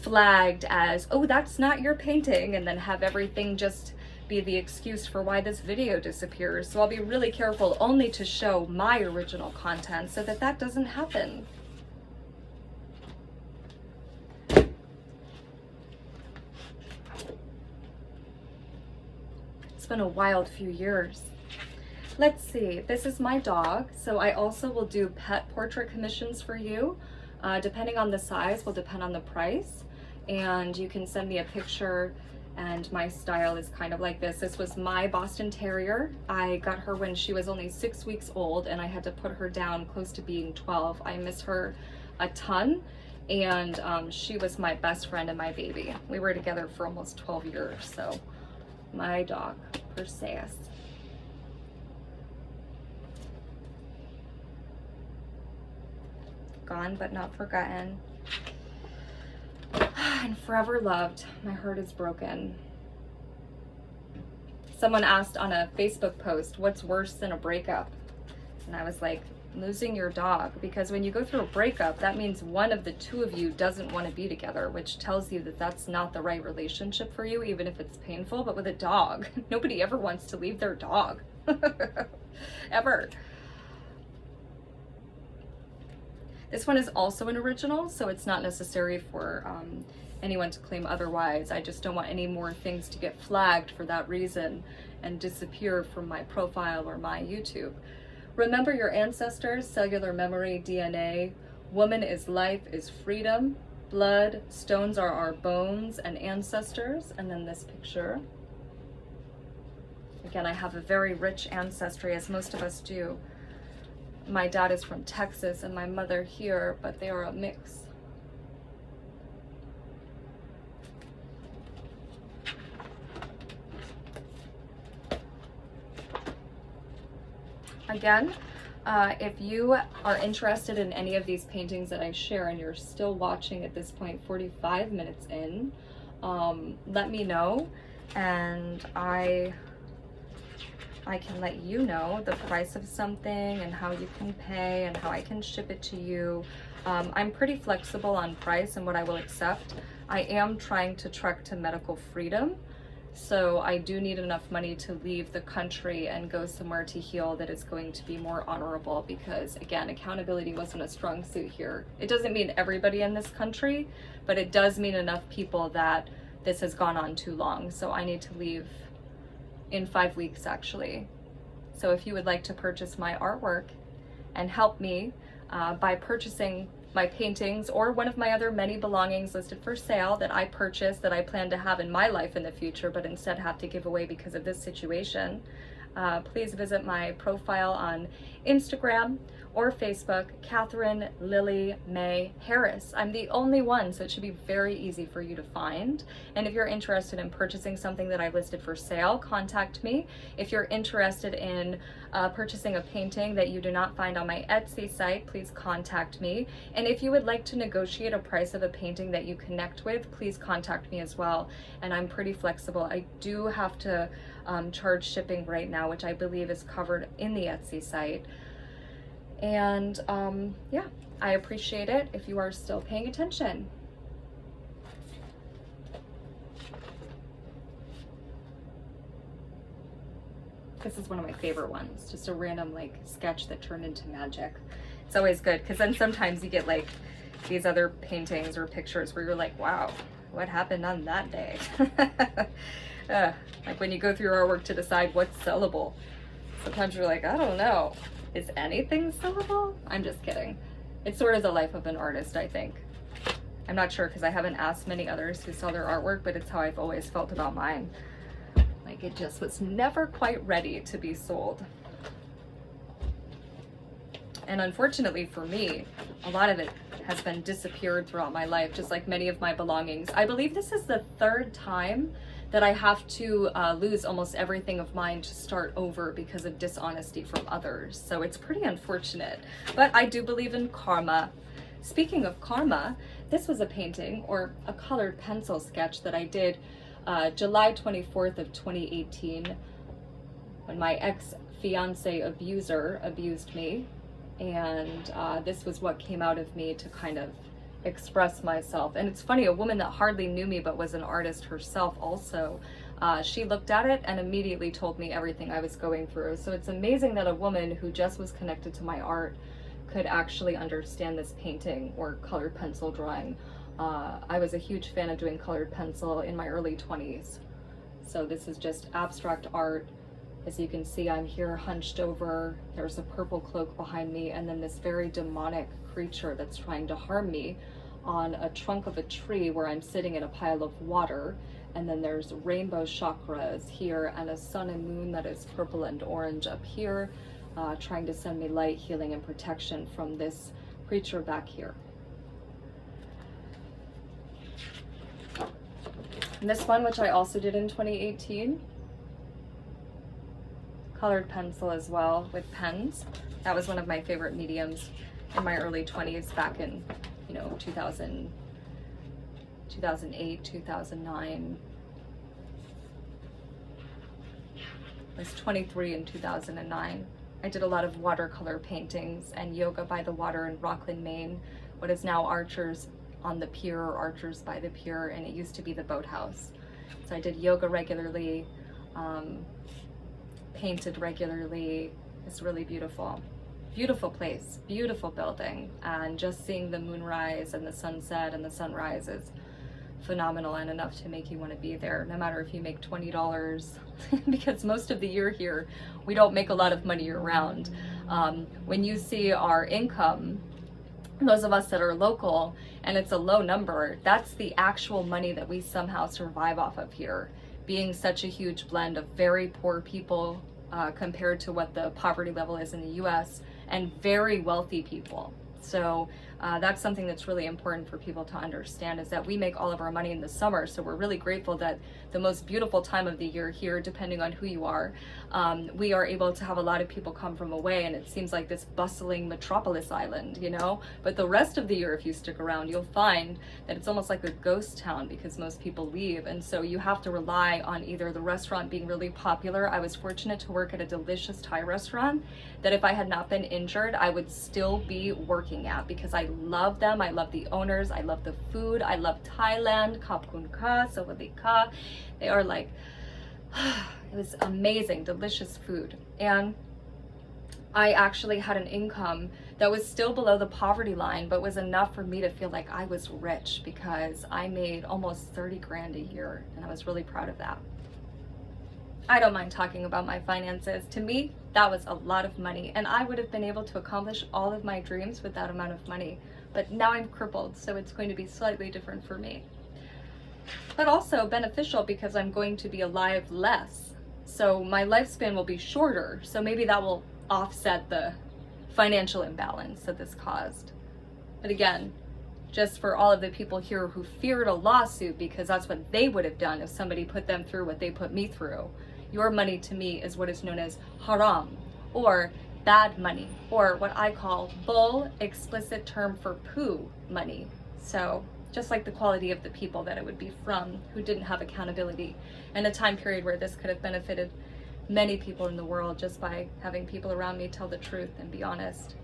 flagged as, oh, that's not your painting, and then have everything just be the excuse for why this video disappears. So I'll be really careful only to show my original content so that that doesn't happen. It's been a wild few years. Let's see, this is my dog. So I also will do pet portrait commissions for you. Depending on the size will depend on the price. And you can send me a picture, and my style is kind of like this. This was my Boston Terrier. I got her when she was only 6 weeks old and I had to put her down close to being 12. I miss her a ton, and she was my best friend and my baby. We were together for almost 12 years, so my dog, Perseus. Gone but not forgotten. And forever loved. My heart is broken. Someone asked on a Facebook post, what's worse than a breakup? And I was like, losing your dog, because when you go through a breakup, that means one of the two of you doesn't want to be together, which tells you that that's not the right relationship for you, even if it's painful. But with a dog, nobody ever wants to leave their dog. Ever. This one is also an original, so it's not necessary for anyone to claim otherwise. I just don't want any more things to get flagged for that reason and disappear from my profile or my YouTube. Remember your ancestors, cellular memory, DNA. Woman is life, is freedom. Blood, stones are our bones and ancestors. And then this picture. Again, I have a very rich ancestry, as most of us do. My dad is from Texas and my mother here, but they are a mix. Again, if you are interested in any of these paintings that I share and you're still watching at this point, 45 minutes in, let me know, and I can let you know the price of something and how you can pay and how I can ship it to you. I'm pretty flexible on price and what I will accept. I am trying to trek to medical freedom, so I do need enough money to leave the country and go somewhere to heal that is going to be more honorable, because again, accountability wasn't a strong suit here. It doesn't mean everybody in this country, but it does mean enough people that this has gone on too long. So I need to leave in 5 weeks actually. So if you would like to purchase my artwork and help me by purchasing my paintings or one of my other many belongings listed for sale that I purchased, that I plan to have in my life in the future, but instead have to give away because of this situation, please visit my profile on Instagram or Facebook, Catherine Lily May Harris. I'm the only one, so it should be very easy for you to find. And if you're interested in purchasing something that I listed for sale, contact me. If you're interested in purchasing a painting that you do not find on my Etsy site, please contact me. And if you would like to negotiate a price of a painting that you connect with, please contact me as well. And I'm pretty flexible. I do have to charge shipping right now, which I believe is covered in the Etsy site. And yeah, I appreciate it if you are still paying attention. This is one of my favorite ones, just a random like sketch that turned into magic. It's always good, because then sometimes you get like these other paintings or pictures where you're like, wow, what happened on that day? Like when you go through your artwork to decide what's sellable, sometimes you're like, I don't know. Is anything sellable? I'm just kidding. It's sort of the life of an artist, I think. I'm not sure, because I haven't asked many others who sell their artwork, but it's how I've always felt about mine. Like it just was never quite ready to be sold. And unfortunately for me, a lot of it has been disappeared throughout my life, just like many of my belongings. I believe this is the 3rd time that I have to lose almost everything of mine to start over because of dishonesty from others. So it's pretty unfortunate, but I do believe in karma. Speaking of karma, this was a painting or a colored pencil sketch that I did July 24th of 2018 when my ex-fiance abuser abused me. And this was what came out of me to kind of express myself. And it's funny, a woman that hardly knew me but was an artist herself also, she looked at it and immediately told me everything I was going through. So it's amazing that a woman who just was connected to my art could actually understand this painting or colored pencil drawing. I was a huge fan of doing colored pencil in my early 20s. So this is just abstract art. As you can see, I'm here hunched over. There's a purple cloak behind me, and then this very demonic creature that's trying to harm me on a trunk of a tree where I'm sitting in a pile of water. And then there's rainbow chakras here and a sun and moon that is purple and orange up here, trying to send me light, healing, and protection from this creature back here. And this one, which I also did in 2018, colored pencil as well with pens. That was one of my favorite mediums in my early 20s back in, 2008, 2009. I was 23 in 2009. I did a lot of watercolor paintings and yoga by the water in Rockland, Maine, what is now Archers on the Pier or Archers by the Pier, and it used to be the boathouse. So I did yoga regularly, painted regularly. It's really beautiful. Beautiful place, beautiful building, and just seeing the moonrise and the sunset and the sunrise is phenomenal and enough to make you want to be there, no matter if you make $20, because most of the year here we don't make a lot of money year round. When you see our income, those of us that are local, and it's a low number, that's the actual money that we somehow survive off of here, being such a huge blend of very poor people compared to what the poverty level is in the US, and very wealthy people. So that's something that's really important for people to understand, is that we make all of our money in the summer. So we're really grateful that the most beautiful time of the year here, depending on who you are, we are able to have a lot of people come from away, and it seems like this bustling metropolis island, you know? But the rest of the year, if you stick around, you'll find that it's almost like a ghost town because most people leave. And so you have to rely on either the restaurant being really popular. I was fortunate to work at a delicious Thai restaurant that if I had not been injured, I would still be working at, because I love them. I love the owners. I love the food. I love Thailand. Khap kun ka, sawadi ka. They are like, it was amazing, delicious food. And I actually had an income that was still below the poverty line, but was enough for me to feel like I was rich, because I made almost 30 grand a year, and I was really proud of that. I don't mind talking about my finances. To me, that was a lot of money, and I would have been able to accomplish all of my dreams with that amount of money. But now I'm crippled, so it's going to be slightly different for me. But also beneficial, because I'm going to be alive less. So my lifespan will be shorter, so maybe that will offset the financial imbalance that this caused. But again, just for all of the people here who feared a lawsuit because that's what they would have done if somebody put them through what they put me through, your money to me is what is known as haram, or bad money, or what I call bull, explicit term for poo money. So just like the quality of the people that it would be from, who didn't have accountability, in a time period where this could have benefited many people in the world just by having people around me tell the truth and be honest.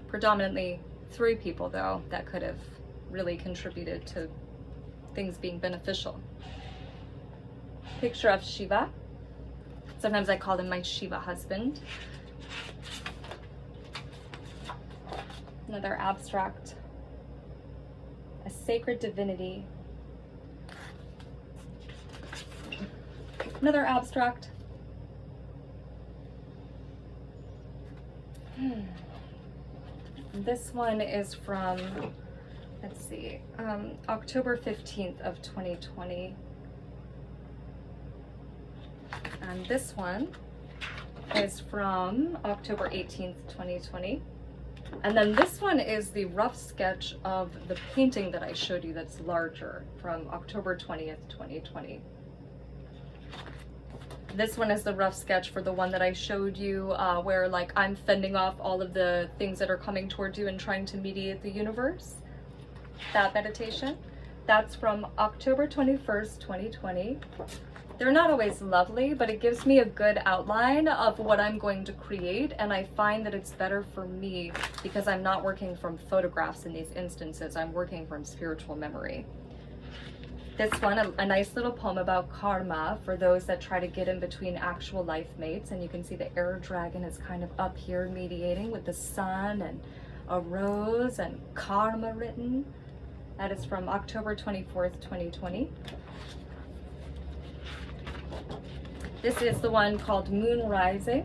Predominantly 3 people though that could have really contributed to things being beneficial. Picture of Shiva. Sometimes I call him my Shiva husband. Another abstract. A sacred divinity. Another abstract. This one is from, let's see, October 15th of 2020. And this one is from October 18th, 2020. And then this one is the rough sketch of the painting that I showed you that's larger, from October 20th, 2020. This one is the rough sketch for the one that I showed you where like I'm fending off all of the things that are coming towards you and trying to mediate the universe. That meditation. That's from October 21st, 2020. They're not always lovely, but it gives me a good outline of what I'm going to create, and I find that it's better for me because I'm not working from photographs in these instances. I'm working from spiritual memory. This one, a nice little poem about karma for those that try to get in between actual life mates, and you can see the air dragon is kind of up here mediating with the sun and a rose and karma written. That is from October 24th, 2020. This is the one called Moon Rising.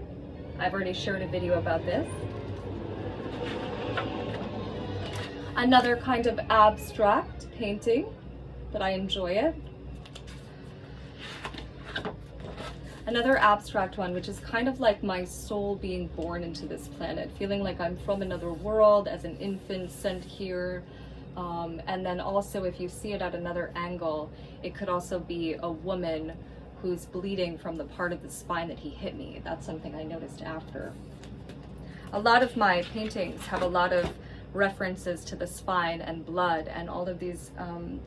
I've already shared a video about this. Another kind of abstract painting, but I enjoy it. Another abstract one, which is kind of like my soul being born into this planet, feeling like I'm from another world as an infant sent here. And then also, if you see it at another angle, it could also be a woman who's bleeding from the part of the spine that he hit me. That's something I noticed after. A lot of my paintings have a lot of references to the spine and blood and all of these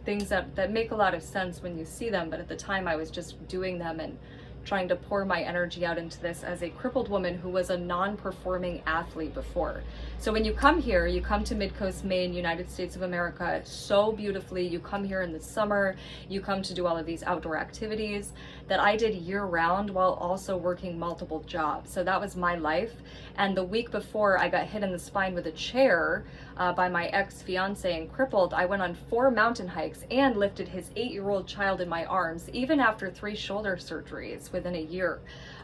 things that make a lot of sense when you see them, but at the time I was just doing them and trying to pour my energy out into this as a crippled woman who was a non-performing athlete before. So when you come here, you come to Midcoast, Maine, United States of America, so beautifully. You come here in the summer, you come to do all of these outdoor activities that I did year round while also working multiple jobs. So that was my life. And the week before I got hit in the spine with a chair by my ex-fiance and crippled, I went on 4 mountain hikes and lifted his 8-year-old child in my arms, even after 3 shoulder surgeries within a year,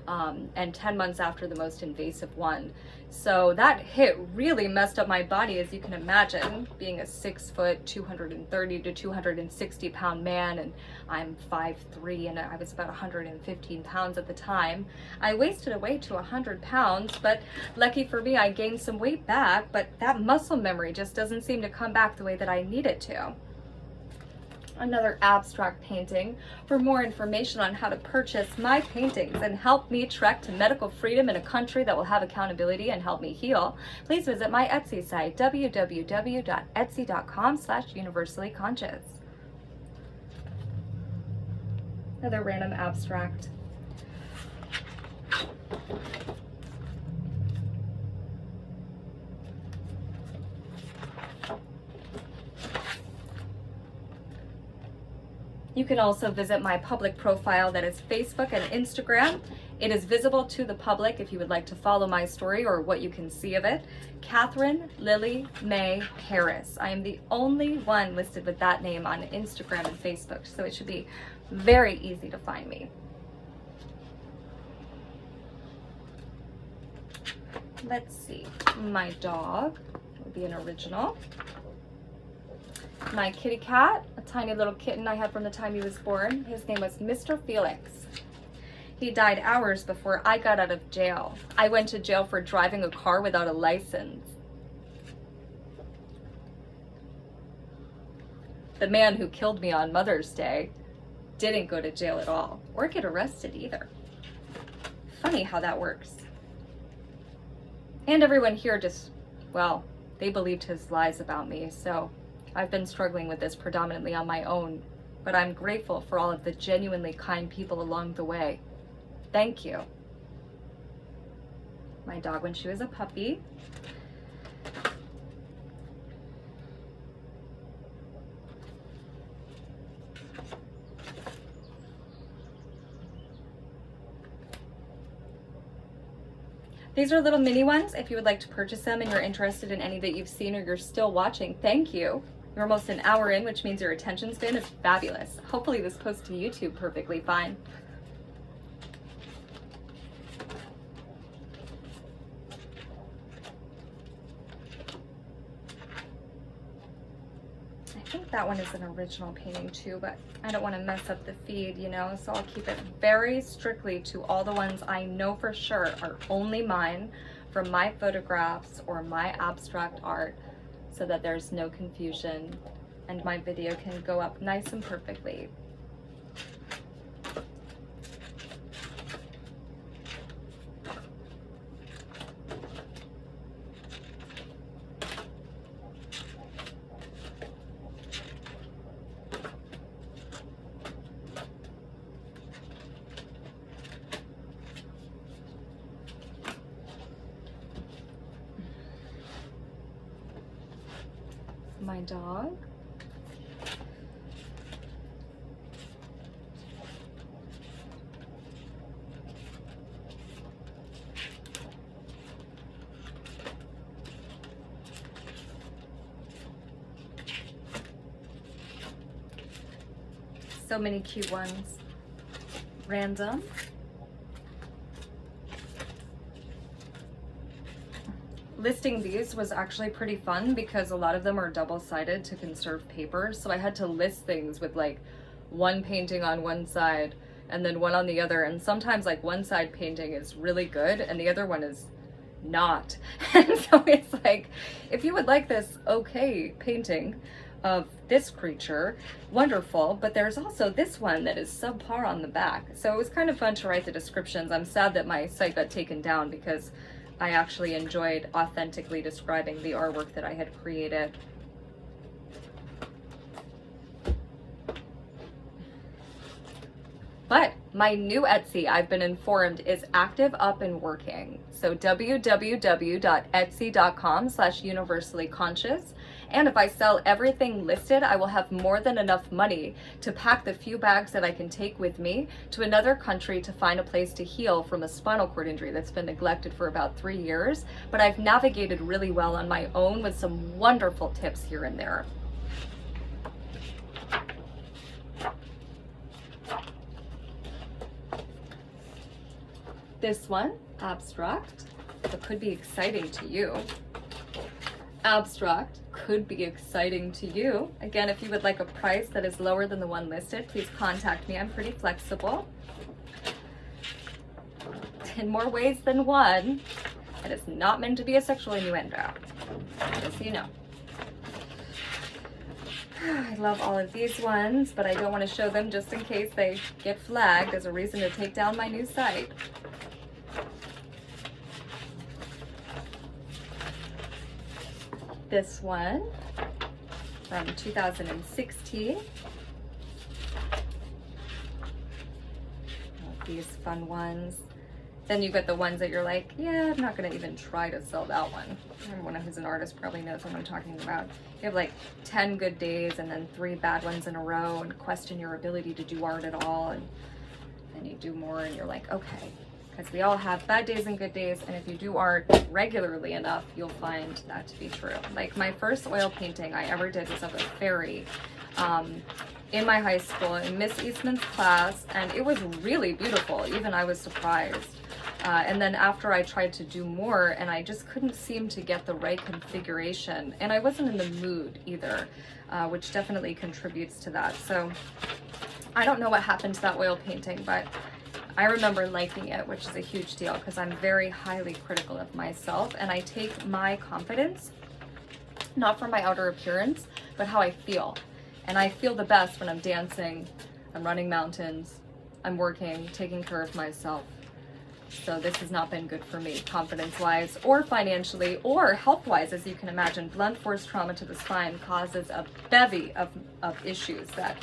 and 10 months after the most invasive one. So that hit really messed up my body, as you can imagine, being a 6 foot, 230 to 260 pound man, and I'm 5'3", and I was about 115 pounds at the time. I wasted away to 100 pounds, but lucky for me, I gained some weight back, but that muscle memory just doesn't seem to come back the way that I need it to. Another abstract painting. For more information on how to purchase my paintings and help me trek to medical freedom in a country that will have accountability and help me heal, please visit my Etsy site, www.etsy.com/universallyconscious. Another random abstract. You can also visit my public profile that is Facebook and Instagram. It is visible to the public if you would like to follow my story or what you can see of it. Catherine Lily May Harris. I am the only one listed with that name on Instagram and Facebook, so it should be very easy to find me. Let's see, my dog would be an original. My kitty cat, a tiny little kitten I had from the time he was born. His name was Mr. Felix. He died hours before I got out of jail. I went to jail for driving a car without a license. The man who killed me on Mother's Day didn't go to jail at all, or get arrested either. Funny how that works. And everyone here just, well, they believed his lies about me, so I've been struggling with this predominantly on my own, but I'm grateful for all of the genuinely kind people along the way. Thank you. My dog when she was a puppy. These are little mini ones. If you would like to purchase them and you're interested in any that you've seen or you're still watching, thank you. You're almost an hour in, which means your attention span is fabulous. Hopefully this posts to YouTube perfectly fine. I think that one is an original painting too, but I don't want to mess up the feed, you know, so I'll keep it very strictly to all the ones I know for sure are only mine from my photographs or my abstract art, so that there's no confusion and my video can go up nice and perfectly. My dog. So many cute ones. Random. Listing these was actually pretty fun because a lot of them are double-sided to conserve paper, so I had to list things with like one painting on one side and then one on the other, and sometimes like one side painting is really good and the other one is not. And so it's like, if you would like this okay painting of this creature, wonderful, but there's also this one that is subpar on the back. So it was kind of fun to write the descriptions. I'm sad that my site got taken down because I actually enjoyed authentically describing the artwork that I had created. But My new Etsy, I've been informed, is active, up, and working. So www.etsy.com/universallyconscious. And if I sell everything listed, I will have more than enough money to pack the few bags that I can take with me to another country to find a place to heal from a spinal cord injury that's been neglected for about 3 years. But I've navigated really well on my own with some wonderful tips here and there. This one, abstract, that could be exciting to you. Abstract could be exciting to you. Again, if you would like a price that is lower than the one listed, please contact me. I'm pretty flexible. In more ways than one. It is not meant to be a sexual innuendo, just so you know. I love all of these ones, but I don't want to show them just in case they get flagged as a reason to take down my new site. This one from 2016. These fun ones. Then you get the ones that you're like, yeah, I'm not gonna even try to sell that one. Everyone who's an artist probably knows what I'm talking about. You have like 10 good days and then 3 bad ones in a row and question your ability to do art at all. And then you do more and you're like, okay. Because we all have bad days and good days, and if you do art regularly enough, you'll find that to be true. Like my first oil painting I ever did was of a fairy in my high school in Miss Eastman's class, and it was really beautiful. Even I was surprised. And then after I tried to do more, and I just couldn't seem to get the right configuration, and I wasn't in the mood either, which definitely contributes to that. So I don't know what happened to that oil painting, but I remember liking it, which is a huge deal because I'm very highly critical of myself, and I take my confidence not from my outer appearance, but how I feel. And I feel the best when I'm dancing, I'm running mountains, I'm working, taking care of myself. So this has not been good for me, confidence-wise or financially or health-wise. As you can imagine, blunt force trauma to the spine causes a bevy of issues that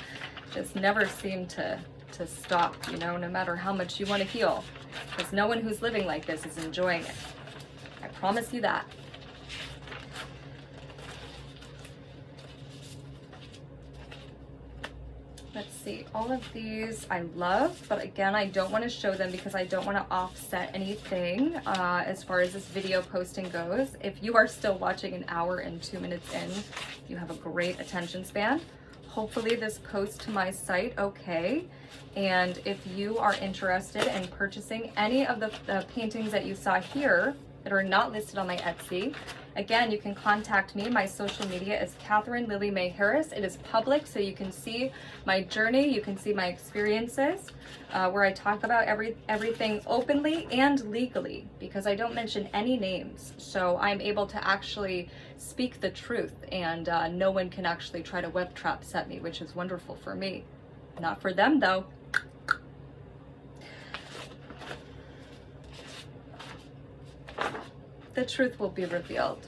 just never seem to stop, you know, no matter how much you want to heal, because no one who's living like this is enjoying it. I promise you that. Let's see, all of these I love, but again, I don't want to show them because I don't want to offset anything as far as this video posting goes. If you are still watching an hour and 2 minutes in, you have a great attention span. Hopefully this posts to my site okay. And if you are interested in purchasing any of the paintings that you saw here that are not listed on my Etsy, again, you can contact me. My social media is Catherine Lily Mae Harris. It is public, so you can see my journey, you can see my experiences, where I talk about everything openly and legally, because I don't mention any names. So I'm able to actually speak the truth, and no one can actually try to web trap set me, which is wonderful for me. Not for them, though. The truth will be revealed.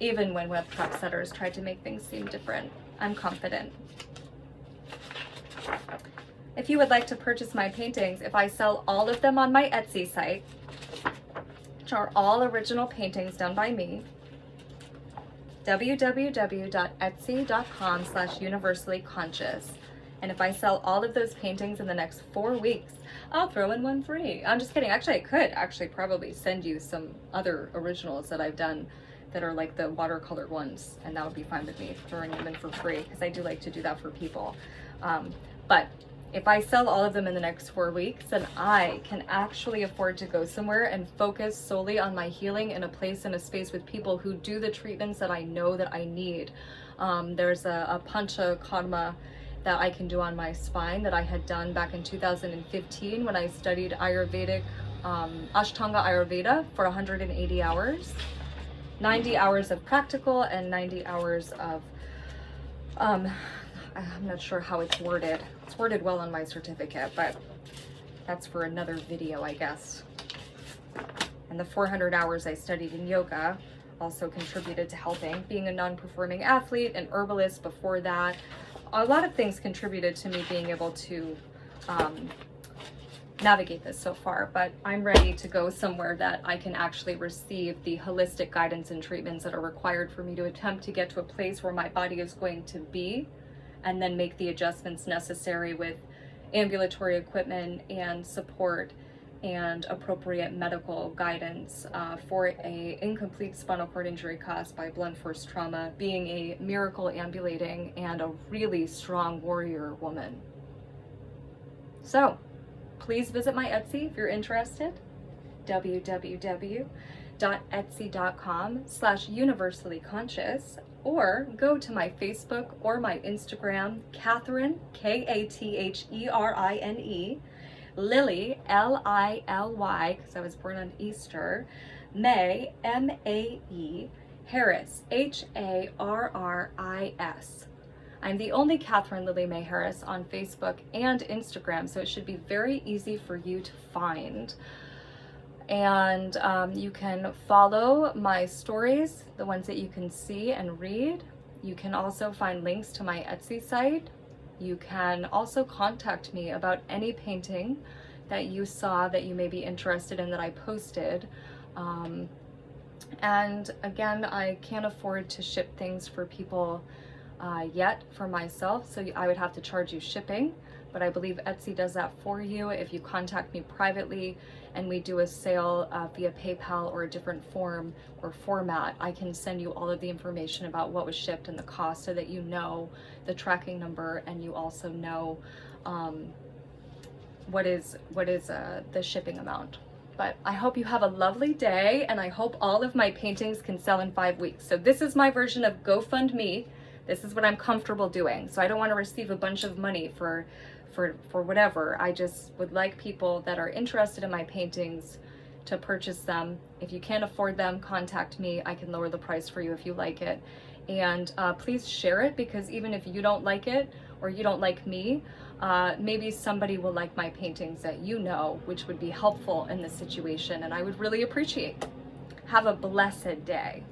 Even when web trap setters try to make things seem different, I'm confident. If you would like to purchase my paintings, if I sell all of them on my Etsy site, which are all original paintings done by me, www.etsy.com/universallyconscious. And if I sell all of those paintings in the next 4 weeks, I'll throw in one free. I'm just kidding. Actually, I could probably send you some other originals that I've done that are like the watercolor ones, and that would be fine with me, throwing them in for free, because I do like to do that for people. But if I sell all of them in the next 4 weeks, then I can actually afford to go somewhere and focus solely on my healing in a place, in a space with people who do the treatments that I know that I need. There's a pancha karma that I can do on my spine that I had done back in 2015 when I studied Ayurvedic, Ashtanga Ayurveda for 180 hours. 90 hours of practical and 90 hours of, I'm not sure how it's worded. It's worded well on my certificate, but that's for another video, I guess. And the 400 hours I studied in yoga also contributed to helping. Being a non-performing athlete, an herbalist before that, a lot of things contributed to me being able to navigate this so far, but I'm ready to go somewhere that I can actually receive the holistic guidance and treatments that are required for me to attempt to get to a place where my body is going to be, and then make the adjustments necessary with ambulatory equipment and support and appropriate medical guidance for a incomplete spinal cord injury caused by blunt force trauma, being a miracle ambulating and a really strong warrior woman. So please visit my Etsy if you're interested, www.etsy.com/universallyconscious, or go to my Facebook or my Instagram, Katherine, Katherine, Lily, Lily, because I was born on Easter, May, Mae, Harris, Harris. I'm the only Katherine Lily Mae Harris on Facebook and Instagram, so it should be very easy for you to find. And you can follow my stories, the ones that you can see and read. You can also find links to my Etsy site. You can also contact me about any painting that you saw that you may be interested in that I posted. And again, I can't afford to ship things for people yet for myself, so I would have to charge you shipping, but I believe Etsy does that for you if you contact me privately and we do a sale via PayPal or a different form or format. I can send you all of the information about what was shipped and the cost, so that you know the tracking number and you also know what is the shipping amount. But I hope you have a lovely day, and I hope all of my paintings can sell in 5 weeks. So this is my version of GoFundMe. This is what I'm comfortable doing. So I don't want to receive a bunch of money for whatever. I just would like people that are interested in my paintings to purchase them. If you can't afford them, contact me. I can lower the price for you if you like it. And please share it, because even if you don't like it or you don't like me, maybe somebody will like my paintings that you know, which would be helpful in this situation, and I would really appreciate. Have a blessed day.